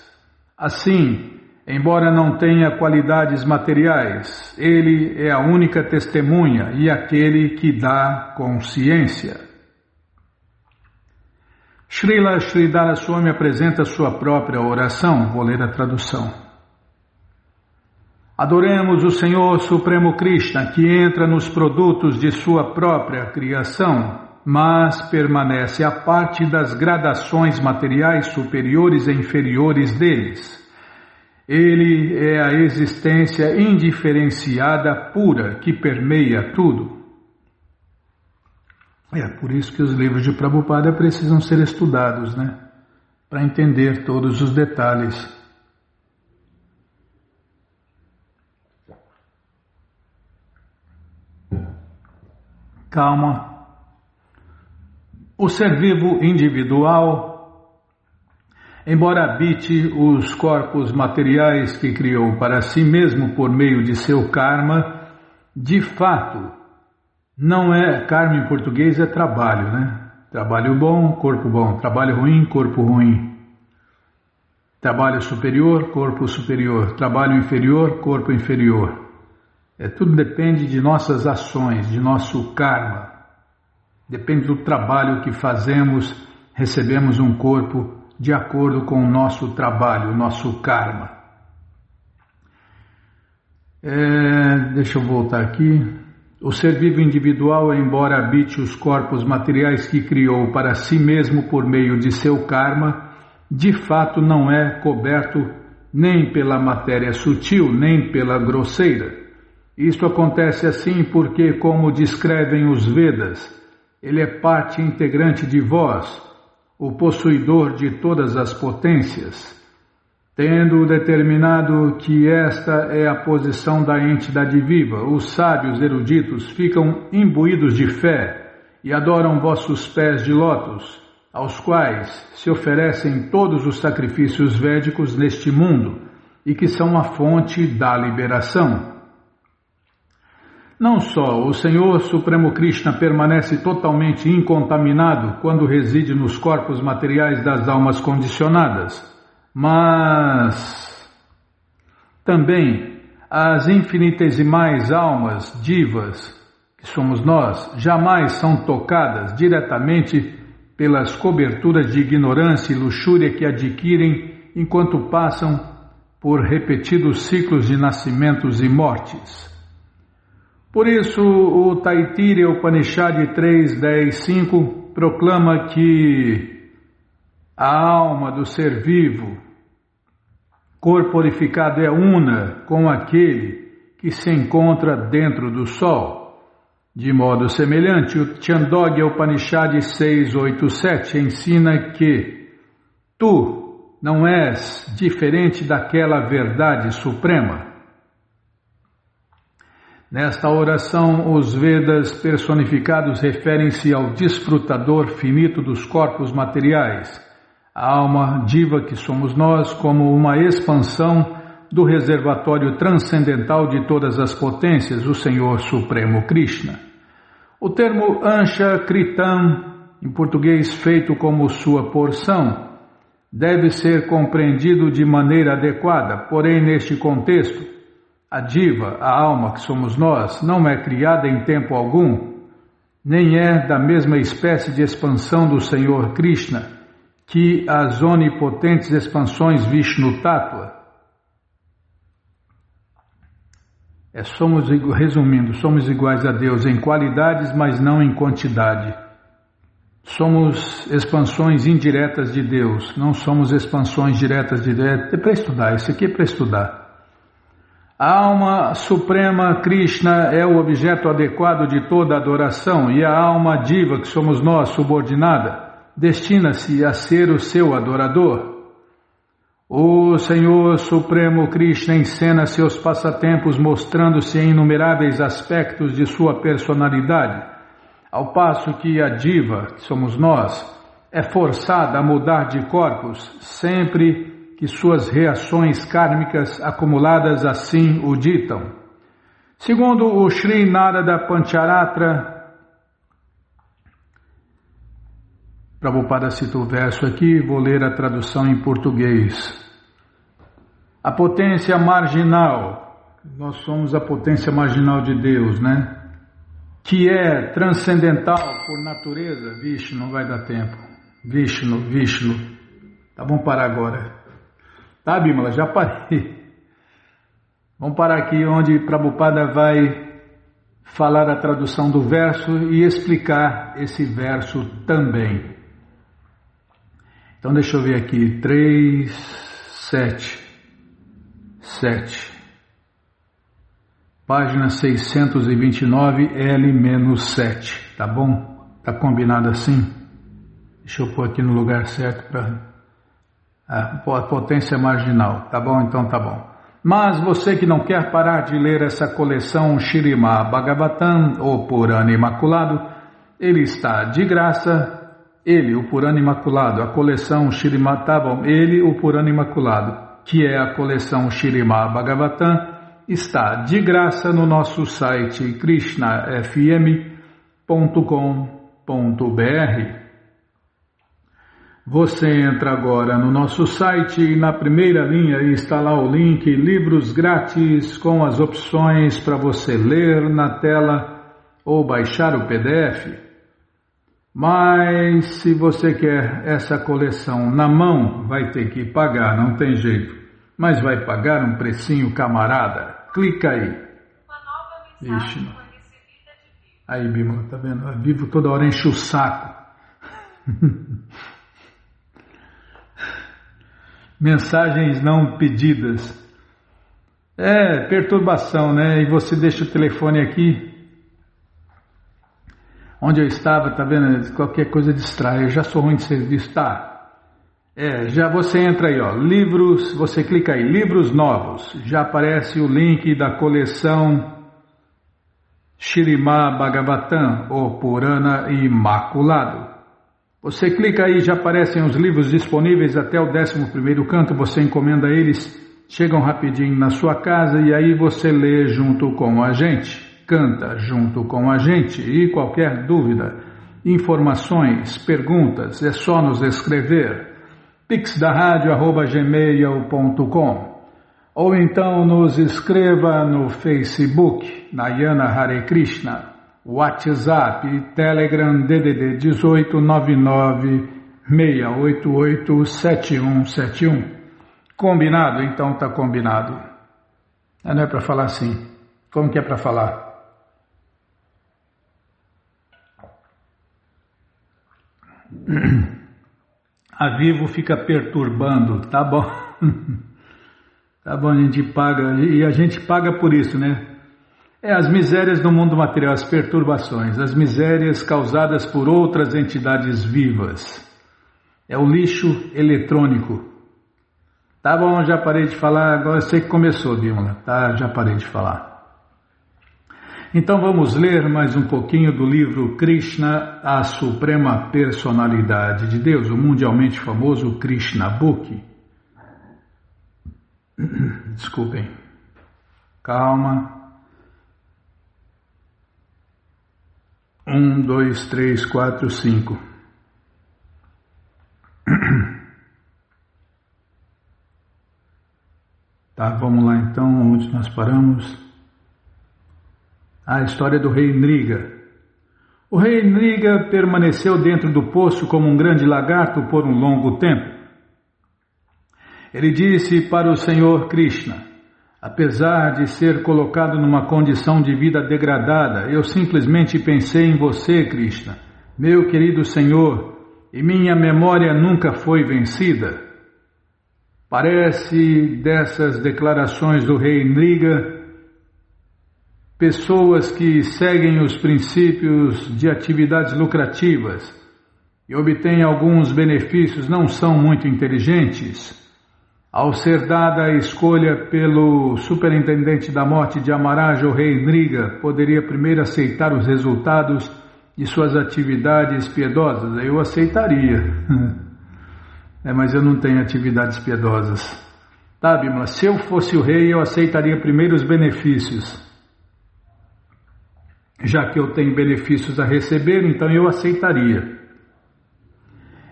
Assim, embora não tenha qualidades materiais, ele é a única testemunha e aquele que dá consciência. Srila Sridhara Swami apresenta sua própria oração, vou ler a tradução. Adoremos o Senhor Supremo Krishna, que entra nos produtos de sua própria criação, mas permanece à parte das gradações materiais superiores e inferiores deles. Ele é a existência indiferenciada pura que permeia tudo. É por isso que os livros de Prabhupada precisam ser estudados, né? Para entender todos os detalhes. calma. O ser vivo individual, embora habite os corpos materiais que criou para si mesmo por meio de seu karma, de fato, não é, karma em português é trabalho, né? Trabalho bom, corpo bom. Trabalho ruim, corpo ruim. Trabalho superior, corpo superior. Trabalho inferior, corpo inferior. Tudo depende de nossas ações, de nosso karma. Depende do trabalho que fazemos, recebemos um corpo de acordo com o nosso trabalho, o nosso karma. Deixa eu voltar aqui. O ser vivo individual, embora habite os corpos materiais que criou para si mesmo por meio de seu karma, de fato não é coberto nem pela matéria sutil, nem pela grosseira. Isto acontece assim porque, como descrevem os Vedas, ele é parte integrante de vós, o possuidor de todas as potências. Tendo determinado que esta é a posição da entidade viva, os sábios eruditos ficam imbuídos de fé e adoram vossos pés de lótus, aos quais se oferecem todos os sacrifícios védicos neste mundo e que são a fonte da liberação. Não só o Senhor Supremo Krishna permanece totalmente incontaminado quando reside nos corpos materiais das almas condicionadas, mas também as infinitesimais almas divas, que somos nós, jamais são tocadas diretamente pelas coberturas de ignorância e luxúria que adquirem enquanto passam por repetidos ciclos de nascimentos e mortes. Por isso, o Taittiriya Upanishad 3.10.5 proclama que a alma do ser vivo, corporificado, é una com aquele que se encontra dentro do Sol. De modo semelhante, o Chandogya Upanishad 6.8.7 ensina que tu não és diferente daquela verdade suprema. Nesta oração, os Vedas personificados referem-se ao desfrutador finito dos corpos materiais, a alma diva que somos nós, como uma expansão do reservatório transcendental de todas as potências, o Senhor Supremo Krishna. O termo Ansha Kritam, em português feito como sua porção, deve ser compreendido de maneira adequada, porém neste contexto, a diva, a alma que somos nós, não é criada em tempo algum, nem é da mesma espécie de expansão do Senhor Krishna que as onipotentes expansões Vishnu Tattva. Resumindo, somos iguais a Deus em qualidades, mas não em quantidade. Somos expansões indiretas de Deus, não somos expansões diretas de Deus. É para estudar, isso aqui é para estudar. A alma suprema Krishna é o objeto adequado de toda adoração e a alma diva que somos nós, subordinada, destina-se a ser o seu adorador. O Senhor Supremo Krishna encena seus passatempos mostrando-se em inumeráveis aspectos de sua personalidade, ao passo que a diva, que somos nós, é forçada a mudar de corpos sempre que suas reações kármicas acumuladas assim o ditam. Segundo o Sri Narada Pancharatra, Prabhupada cita o verso aqui, vou ler a tradução em português. A potência marginal, nós somos a potência marginal de Deus, né? Que é transcendental por natureza. Vishnu, não vai dar tempo. Vishnu. Tá, vamos parar agora. Tá, Bimala, já parei. Vamos parar aqui onde Prabhupada vai falar a tradução do verso e explicar esse verso também. Então deixa eu ver aqui, 3.7. Página 629, L-7, tá bom? Tá combinado assim? Deixa eu pôr aqui no lugar certo para... A potência marginal, tá bom? Então tá bom. Mas você que não quer parar de ler essa coleção Śrīmad Bhagavatam, o Purana Imaculado, ele está de graça. Ele, o Purana Imaculado, a coleção Śrīmad, tá bom, ele, o Purana Imaculado, que é a coleção Śrīmad Bhagavatam, está de graça no nosso site krishnafm.com.br. Você entra agora no nosso site e na primeira linha está lá o link Livros Grátis com as opções para você ler na tela ou baixar o PDF. Mas se você quer essa coleção na mão, vai ter que pagar, não tem jeito. Mas vai pagar um precinho camarada. Clica aí. Uma nova mensagem foi recebida de Vivo. Aí, Bima, tá vendo? A Vivo toda hora enche o saco. Mensagens não pedidas. É, perturbação, né? E você deixa o telefone aqui. Onde eu estava, tá vendo? Qualquer coisa distrai. Eu já sou ruim de serviço, tá? Já você entra aí, ó. Livros, você clica aí, livros novos. Já aparece o link da coleção Śrīmad Bhagavatam, o Purana Imaculado. Você clica aí, já aparecem os livros disponíveis até o 11º canto, você encomenda eles, chegam rapidinho na sua casa e aí você lê junto com a gente, canta junto com a gente. E qualquer dúvida, informações, perguntas, é só nos escrever. pixdarradio@gmail.com ou então nos escreva no Facebook, Nayana Hare Krishna, WhatsApp, Telegram, DDD 18 99 688 7171. Combinado? Então tá combinado. Não é para falar assim. Como que é para falar? A Vivo fica perturbando, tá bom? Tá bom, a gente paga, e a gente paga por isso, né? As misérias do mundo material, as perturbações, as misérias causadas por outras entidades vivas. É o lixo eletrônico. Tá bom, já parei de falar, agora sei que começou, Bímola, tá? Já parei de falar. Então vamos ler mais um pouquinho do livro Krishna, a Suprema Personalidade de Deus, o mundialmente famoso Krishna Book. Desculpem. Calma. 1, 2, 3, 4, 5. Tá, vamos lá então, onde nós paramos? A história do rei Nriga. O rei Nriga permaneceu dentro do poço como um grande lagarto por um longo tempo. Ele disse para o Senhor Krishna: apesar de ser colocado numa condição de vida degradada, eu simplesmente pensei em você, Krishna, meu querido Senhor, e minha memória nunca foi vencida. Parece dessas declarações do rei Nriga, pessoas que seguem os princípios de atividades lucrativas e obtêm alguns benefícios não são muito inteligentes. Ao ser dada a escolha pelo superintendente da morte de Amaraj, o rei Nriga poderia primeiro aceitar os resultados de suas atividades piedosas. Eu aceitaria. Mas eu não tenho atividades piedosas. Tá, Bimala, se eu fosse o rei, eu aceitaria primeiro os benefícios. Já que eu tenho benefícios a receber, então eu aceitaria.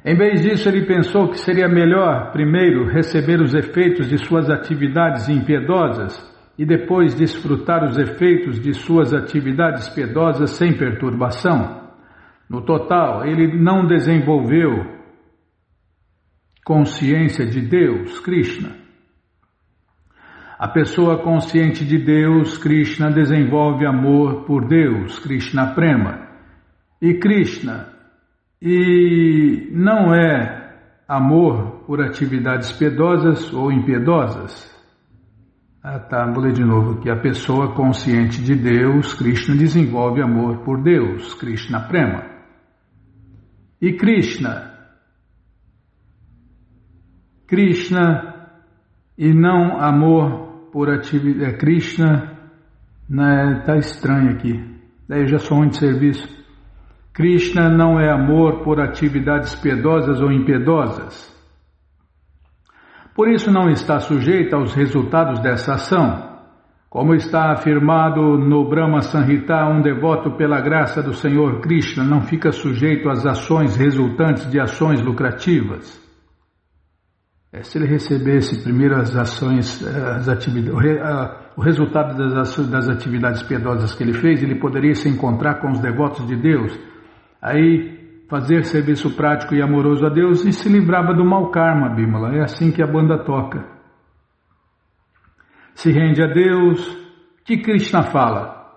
Em vez disso, ele pensou que seria melhor primeiro receber os efeitos de suas atividades impiedosas e depois desfrutar os efeitos de suas atividades piedosas sem perturbação. No total, ele não desenvolveu consciência de Deus, Krishna. A pessoa consciente de Deus, Krishna, desenvolve amor por Deus, Krishna Prema. E Krishna não é amor por atividades piedosas ou impiedosas. Vou ler de novo aqui. A pessoa consciente de Deus, Krishna, desenvolve amor por Deus, Krishna Prema. E Krishna e não amor por atividade... Krishna, né, tá estranho aqui. Daí já sou de serviço. Krishna não é amor por atividades piedosas ou impiedosas. Por isso não está sujeito aos resultados dessa ação. Como está afirmado no Brahma Samhita, um devoto pela graça do Senhor Krishna não fica sujeito às ações resultantes de ações lucrativas. Se ele recebesse primeiro as ações, o resultado das atividades piedosas que ele fez, ele poderia se encontrar com os devotos de Deus, aí fazer serviço prático e amoroso a Deus e se livrava do mau karma, Bimala. É assim que a banda toca. Se rende a Deus, que Krishna fala.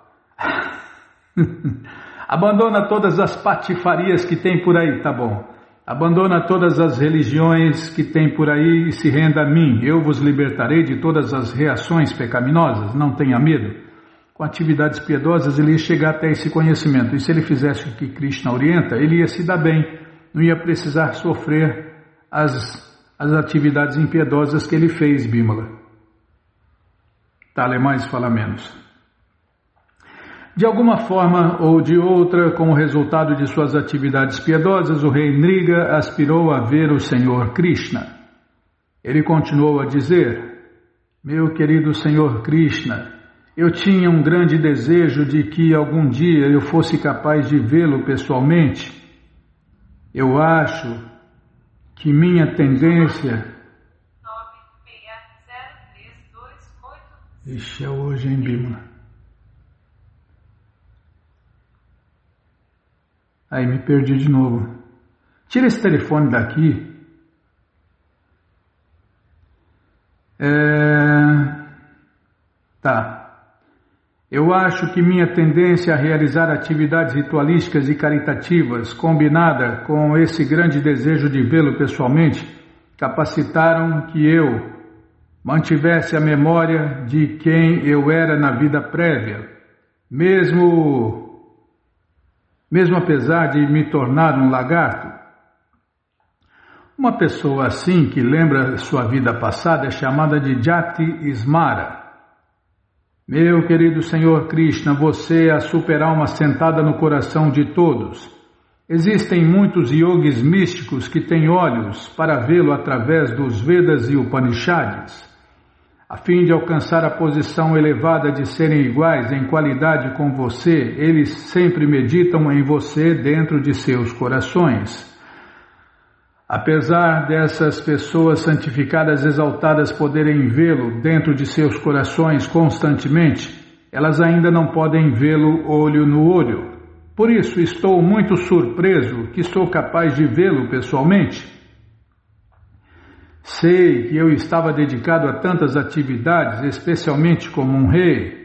Abandona todas as patifarias que tem por aí, tá bom. Abandona todas as religiões que tem por aí e se renda a mim. Eu vos libertarei de todas as reações pecaminosas, não tenha medo. Com atividades piedosas ele ia chegar até esse conhecimento. E se ele fizesse o que Krishna orienta, ele ia se dar bem. Não ia precisar sofrer as atividades impiedosas que ele fez, Bimala. Fala mais, fala menos. De alguma forma ou de outra, como resultado de suas atividades piedosas, o rei Nriga aspirou a ver o Senhor Krishna. Ele continuou a dizer: meu querido Senhor Krishna, eu tinha um grande desejo de que algum dia eu fosse capaz de vê-lo pessoalmente. Eu acho que minha tendência... Ixi, é hoje, hein, Bima? Aí me perdi de novo. Tira esse telefone daqui. Tá. Eu acho que minha tendência a realizar atividades ritualísticas e caritativas, combinada com esse grande desejo de vê-lo pessoalmente, capacitaram que eu mantivesse a memória de quem eu era na vida prévia, mesmo apesar de me tornar um lagarto. Uma pessoa assim que lembra sua vida passada é chamada de Jati Smara. Meu querido Senhor Krishna, você é a super-alma sentada no coração de todos. Existem muitos yogis místicos que têm olhos para vê-lo através dos Vedas e Upanishads. A fim de alcançar a posição elevada de serem iguais em qualidade com você, eles sempre meditam em você dentro de seus corações. Apesar dessas pessoas santificadas exaltadas poderem vê-lo dentro de seus corações constantemente, elas ainda não podem vê-lo olho no olho. Por isso estou muito surpreso que sou capaz de vê-lo pessoalmente. Sei que eu estava dedicado a tantas atividades, especialmente como um rei.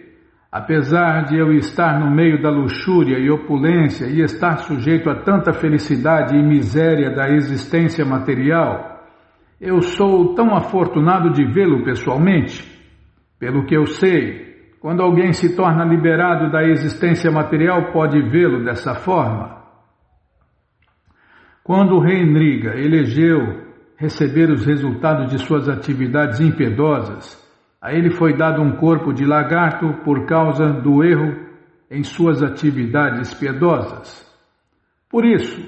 Apesar de eu estar no meio da luxúria e opulência e estar sujeito a tanta felicidade e miséria da existência material, eu sou tão afortunado de vê-lo pessoalmente. Pelo que eu sei, quando alguém se torna liberado da existência material, pode vê-lo dessa forma. Quando o rei Nriga elegeu receber os resultados de suas atividades impiedosas, a ele foi dado um corpo de lagarto por causa do erro em suas atividades piedosas. Por isso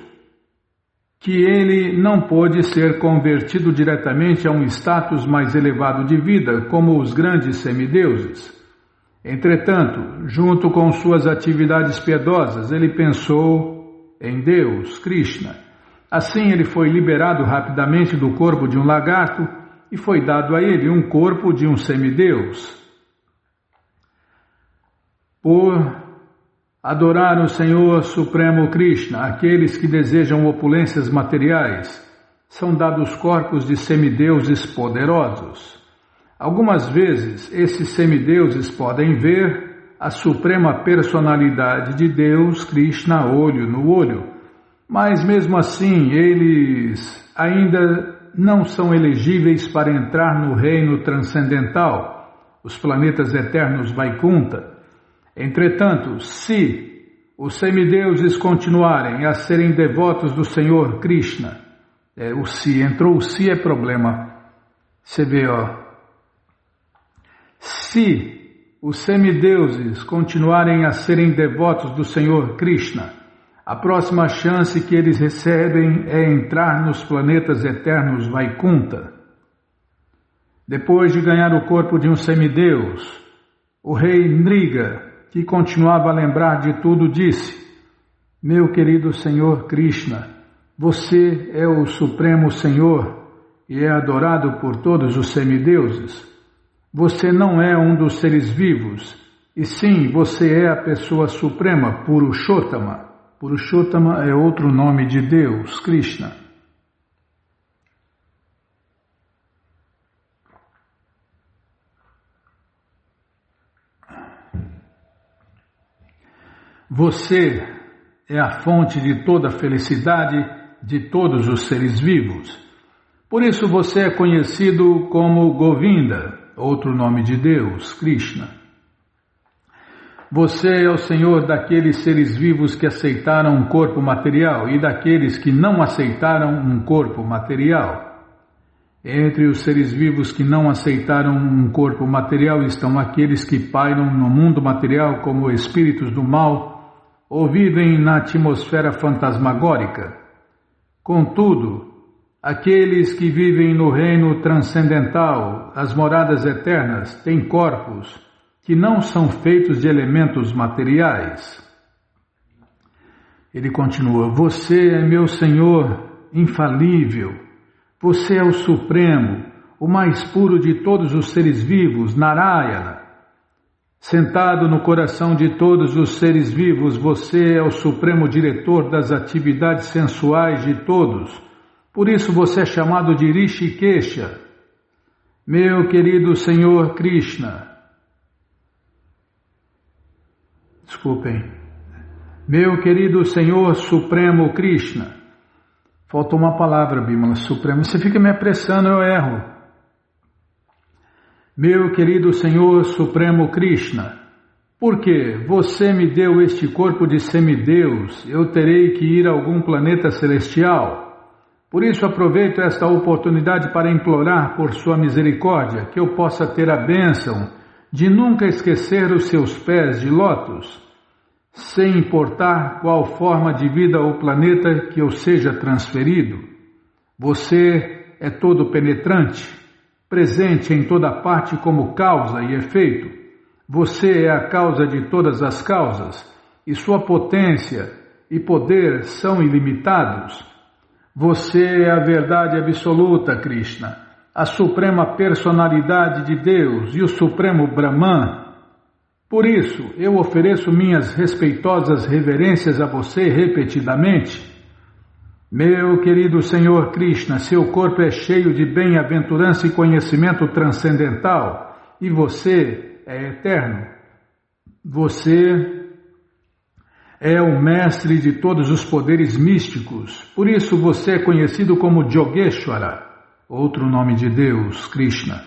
que ele não pôde ser convertido diretamente a um status mais elevado de vida, como os grandes semideuses. Entretanto, junto com suas atividades piedosas, ele pensou em Deus, Krishna. Assim ele foi liberado rapidamente do corpo de um lagarto e foi dado a ele um corpo de um semideus. Por adorar o Senhor Supremo Krishna, aqueles que desejam opulências materiais, são dados corpos de semideuses poderosos. Algumas vezes esses semideuses podem ver a suprema personalidade de Deus, Krishna, olho no olho. Mas mesmo assim, eles ainda não são elegíveis para entrar no reino transcendental, os planetas eternos Vaikunta. Entretanto, se os semideuses continuarem a serem devotos do Senhor Krishna, o se é problema. Você vê, Se os semideuses continuarem a serem devotos do Senhor Krishna, a próxima chance que eles recebem é entrar nos planetas eternos Vaikunta. Depois de ganhar o corpo de um semideus, o rei Nriga, que continuava a lembrar de tudo, disse: Meu querido Senhor Krishna, você é o Supremo Senhor e é adorado por todos os semideuses. Você não é um dos seres vivos, e sim, você é a pessoa suprema, Purushottama. Purushottama é outro nome de Deus, Krishna. Você é a fonte de toda a felicidade de todos os seres vivos. Por isso você é conhecido como Govinda, outro nome de Deus, Krishna. Você é o Senhor daqueles seres vivos que aceitaram um corpo material e daqueles que não aceitaram um corpo material. Entre os seres vivos que não aceitaram um corpo material estão aqueles que pairam no mundo material como espíritos do mal ou vivem na atmosfera fantasmagórica. Contudo, aqueles que vivem no reino transcendental, as moradas eternas, têm corpos que não são feitos de elementos materiais. Ele continua: Você é meu Senhor infalível, você é o Supremo, o mais puro de todos os seres vivos, Narayana. Sentado no coração de todos os seres vivos, você é o supremo diretor das atividades sensuais de todos. Por isso você é chamado de Rishikesha. Meu querido Senhor Krishna. Desculpem. Meu querido Senhor Supremo Krishna. Faltou uma palavra, Bimala, Supremo. Você fica me apressando, eu erro. Meu querido Senhor Supremo Krishna, porque você me deu este corpo de semideus, eu terei que ir a algum planeta celestial. Por isso aproveito esta oportunidade para implorar por sua misericórdia que eu possa ter a bênção de nunca esquecer os seus pés de lótus, sem importar qual forma de vida ou planeta que eu seja transferido. Você é todo penetrante, presente em toda parte como causa e efeito. Você é a causa de todas as causas, e sua potência e poder são ilimitados. Você é a verdade absoluta, Krishna, a suprema personalidade de Deus e o supremo Brahman. Por isso, eu ofereço minhas respeitosas reverências a você repetidamente. Meu querido Senhor Krishna, seu corpo é cheio de bem-aventurança e conhecimento transcendental, e você é eterno. Você é o mestre de todos os poderes místicos, por isso você é conhecido como Jogeshwara, outro nome de Deus, Krishna.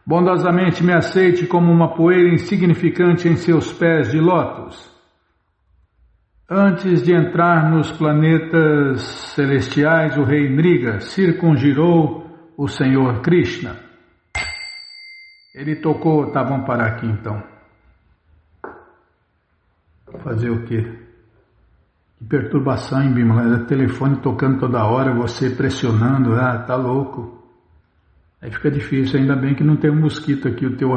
Bondosamente me aceite como uma poeira insignificante em seus pés de lótus. Antes de entrar nos planetas celestiais, o rei Nriga circunjirou o Senhor Krishna. Ele tocou, tá, vamos parar aqui então. Fazer o quê? Que perturbação, hein, Bimala? Telefone tocando toda hora, você pressionando, tá louco. Aí fica difícil, ainda bem que não tem um mosquito aqui, o teu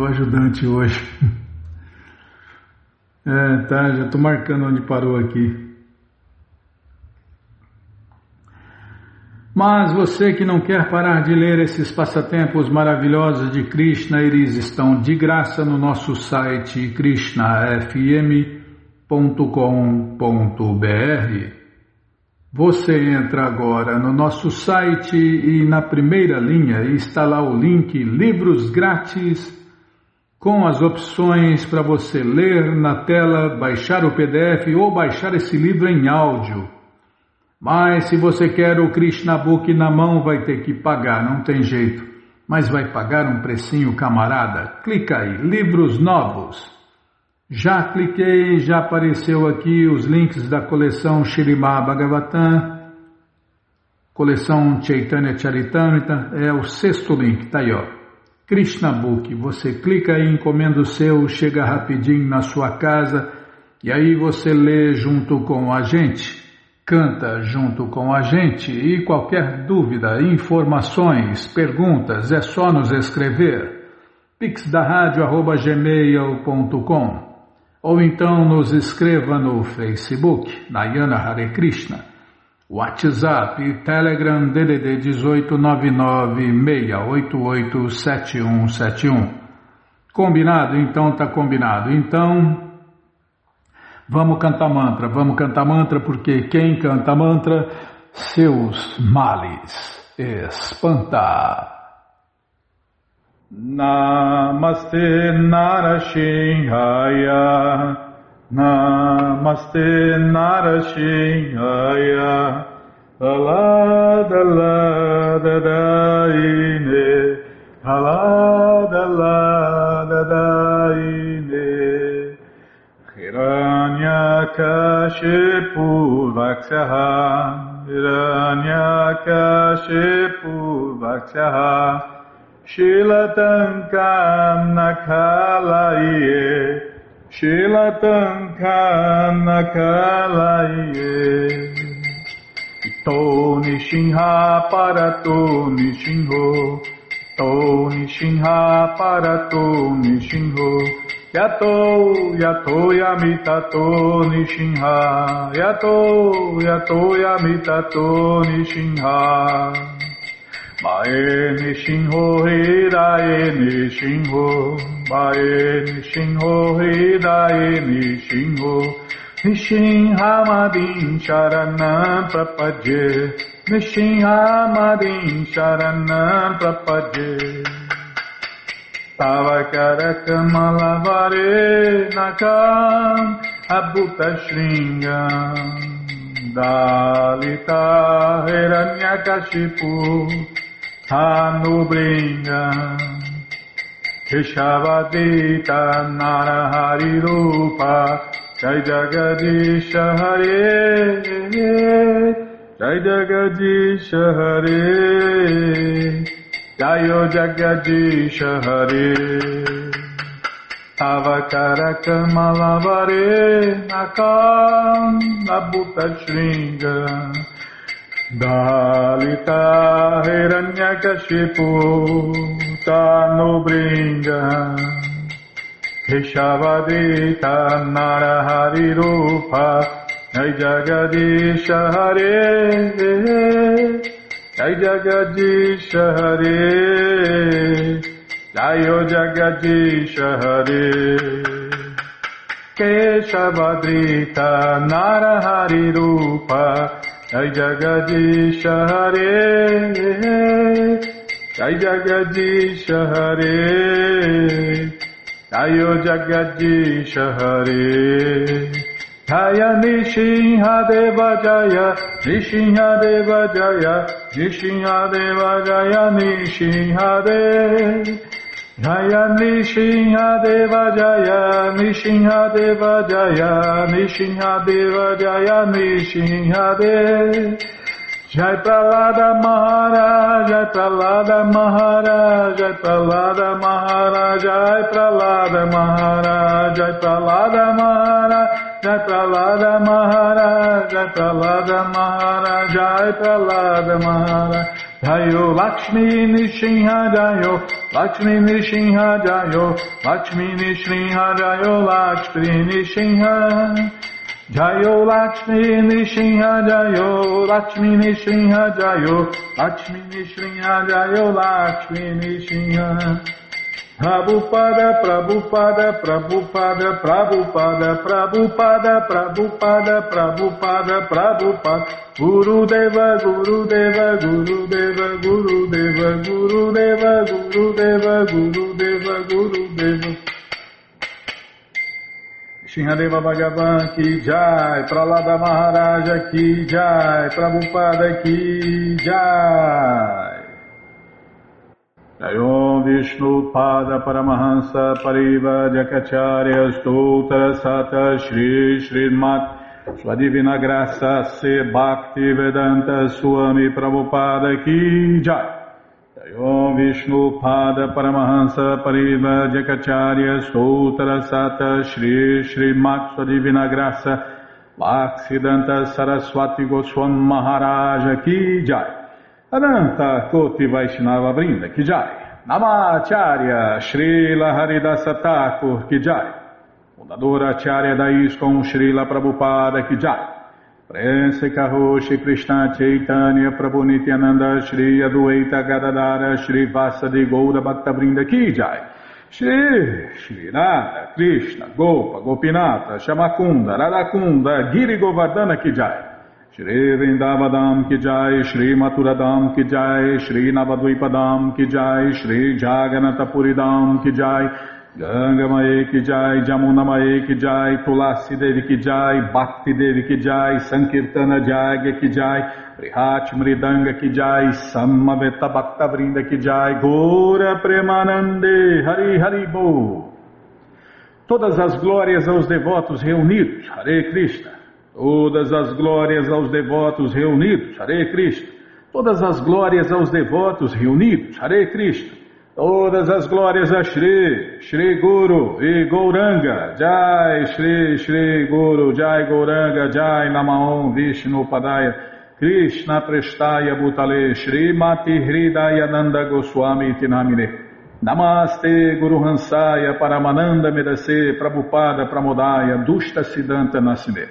ajudante hoje. Tá, já estou marcando onde parou aqui. Mas você que não quer parar de ler esses passatempos maravilhosos de Krishna, eles estão de graça no nosso site krishnafm.com.br. Você entra agora no nosso site e na primeira linha está lá o link Livros Grátis, com as opções para você ler na tela, baixar o PDF ou baixar esse livro em áudio. Mas se você quer o Krishna Book na mão, vai ter que pagar, não tem jeito. Mas vai pagar um precinho, camarada. Clica aí, livros novos. Já cliquei, já apareceu aqui os links da coleção Śrīmad Bhagavatam, coleção Chaitanya Charitamrita, é o 6º link, tá aí ó. Krishna Book, você clica aí, encomenda o seu, chega rapidinho na sua casa e aí você lê junto com a gente, canta junto com a gente e qualquer dúvida, informações, perguntas, é só nos escrever. pixdaradio@gmail.com ou então nos escreva no Facebook, Narayana Hare Krishna, WhatsApp e Telegram DDD 1899-688-7171. Combinado? Então tá combinado. Então, vamos cantar mantra porque quem canta mantra, seus males espanta. Namaste Narashinhaya, Namaste Narashinhaya, Aladadadaine, Aladadadaine, Hiranyakashipu Vaksyaha, Hiranyakashipu Vaksyaha, Shilatankam Nakalaye, Shilatankam Nakalaye, Ito Nishinha Parato Nishinho, Ito Nishinha Parato Nishinho, Yato Yamitato Nishinha, Yato Yamitato Nishinha, Mae Nishinho Hidae Nishinho, Mae Nishinho Hidae Nishinho, Nishinhamadin Sharanam Prapadye, Nishinhamadin Sharanam Prapadye, Tavakara Kamalavare Nakam Abhuta Shringam, Dalita Hiranyakashipu Tanubringa, Keshavadita Narahari Rupa, Jai Jagadisha Hare, Jai Jagadisha Hare, Jayo Jagadisha Hare, Avakara Kamalavare Nakam Abhuta Shringa, Dalita Hiranyakashipu Tanubringa, Keshavadita Narahari Rupa, Jai Jagadisha Hare, Jai Jagadisha Hare, Jayo Jagadisha Hare, Keshavadita Narahari Rupa, Jai Jagadisha Hare, Jai Jagadisha Hare, Jayo Jagadisha Hare, Jaya Nishinha Deva Jaya, Nishinha Deva Jaya, Nishinha Deva Jaya, Nishinha Deva Jaya, Nishinha Deva Jaya, Nishinha Deva Jaya, Nishinha Deva Jaya, Nishinha Deva Jai Pralada Maharaj, Jai Pralada Maharaj, Jai Pralada Maharaj, Jai Pralada Maharaj, Jai Pralada Maharaj, Jai Pralada Maharaj, Jai Pralada Maharaj, Jai Pralada Maharaj, Jayo Lakshmi Nishinha Jayo, Lakshmi Nishinha Jayo, Lakshmi Nishinha Jayo, Lakshmi Nishinha Jayo Lakshmi Nishinha Jayo, Lakshmi Nishinha Jayo, Lakshmi Nishinha Jayo, Lakshmi Nishinha. Prabhupada, Prabhupada, Prabhupada, Prabhupada, Prabhupada, Prabhupada, Prabhupada, Prabhupada, Gurudeva, Gurudeva, Gurudeva, Gurudeva, Gurudeva, Gurudeva, Gurudeva, Gurudeva. Shinhadeva Bhagavan ki jai, Pralada Maharaja ki jai, Prabhupada ki jai. Jayom Vishnu Pada Paramahansa Pariva Jakacharya Stoutra Sata Shri Srimat Sua Divina Graça Se Bhakti Vedanta Swami Prabhupada ki jai. Om Vishnu Pada Paramahansa Pariva Jakacharya Stotra Sata Shri Shri Matsu Divina Graça Bhaksidanta Saraswati Goswam Maharaja Ki Jai Ananta Koti Vaishnava Brinda Ki Jai Namacharya Srila Haridasa Thakur Ki Jai Fundadora Acharya da ISKCON Srila Prabhupada Ki Jai Prense Karoshi Krishna Chaitanya Prabhu Nityananda Shri Adueita Gadadara Shri Vasadi Goura Bhaktavrinda Ki Jai Shri Radha Krishna Gopa Gopinata Shamakunda Radakunda Giri Govardhana Ki Jai Shri Vrindavadam Ki Jai Shri Maturadam Ki Jai Shri Navadvipadam Ki Jai Shri Jaganatapuridam Ki Jai Ganga Mae Ki Jai, Jamuna Mae Ki Jai, Tulasi Devi Ki Jai, Bhakti Devi Ki Jai, Sankirtana Jagya Ki Jai, Prihat Mridanga Ki Jai, Samaveta Bhakta Vrinda Ki Jai, Gora Premanande, Hari Hari Bo. Todas as glórias aos devotos reunidos, Hare Krishna. Todas as glórias aos devotos reunidos, Hare Krishna. Todas as glórias aos devotos reunidos, Hare Krishna. Todas as glórias a Shri, Shri Guru e Gauranga, Jai Shri, Shri Guru, Jai Gauranga, Jai Namaon Vishnu Padaya, Krishna Prestaya Bhutale, Shri Mati Hridaya Nanda Goswami Tinamine, Namaste Guru Hansaya Paramananda Medase, Prabhupada Pramodaya, Dushta Siddhanta Nasime.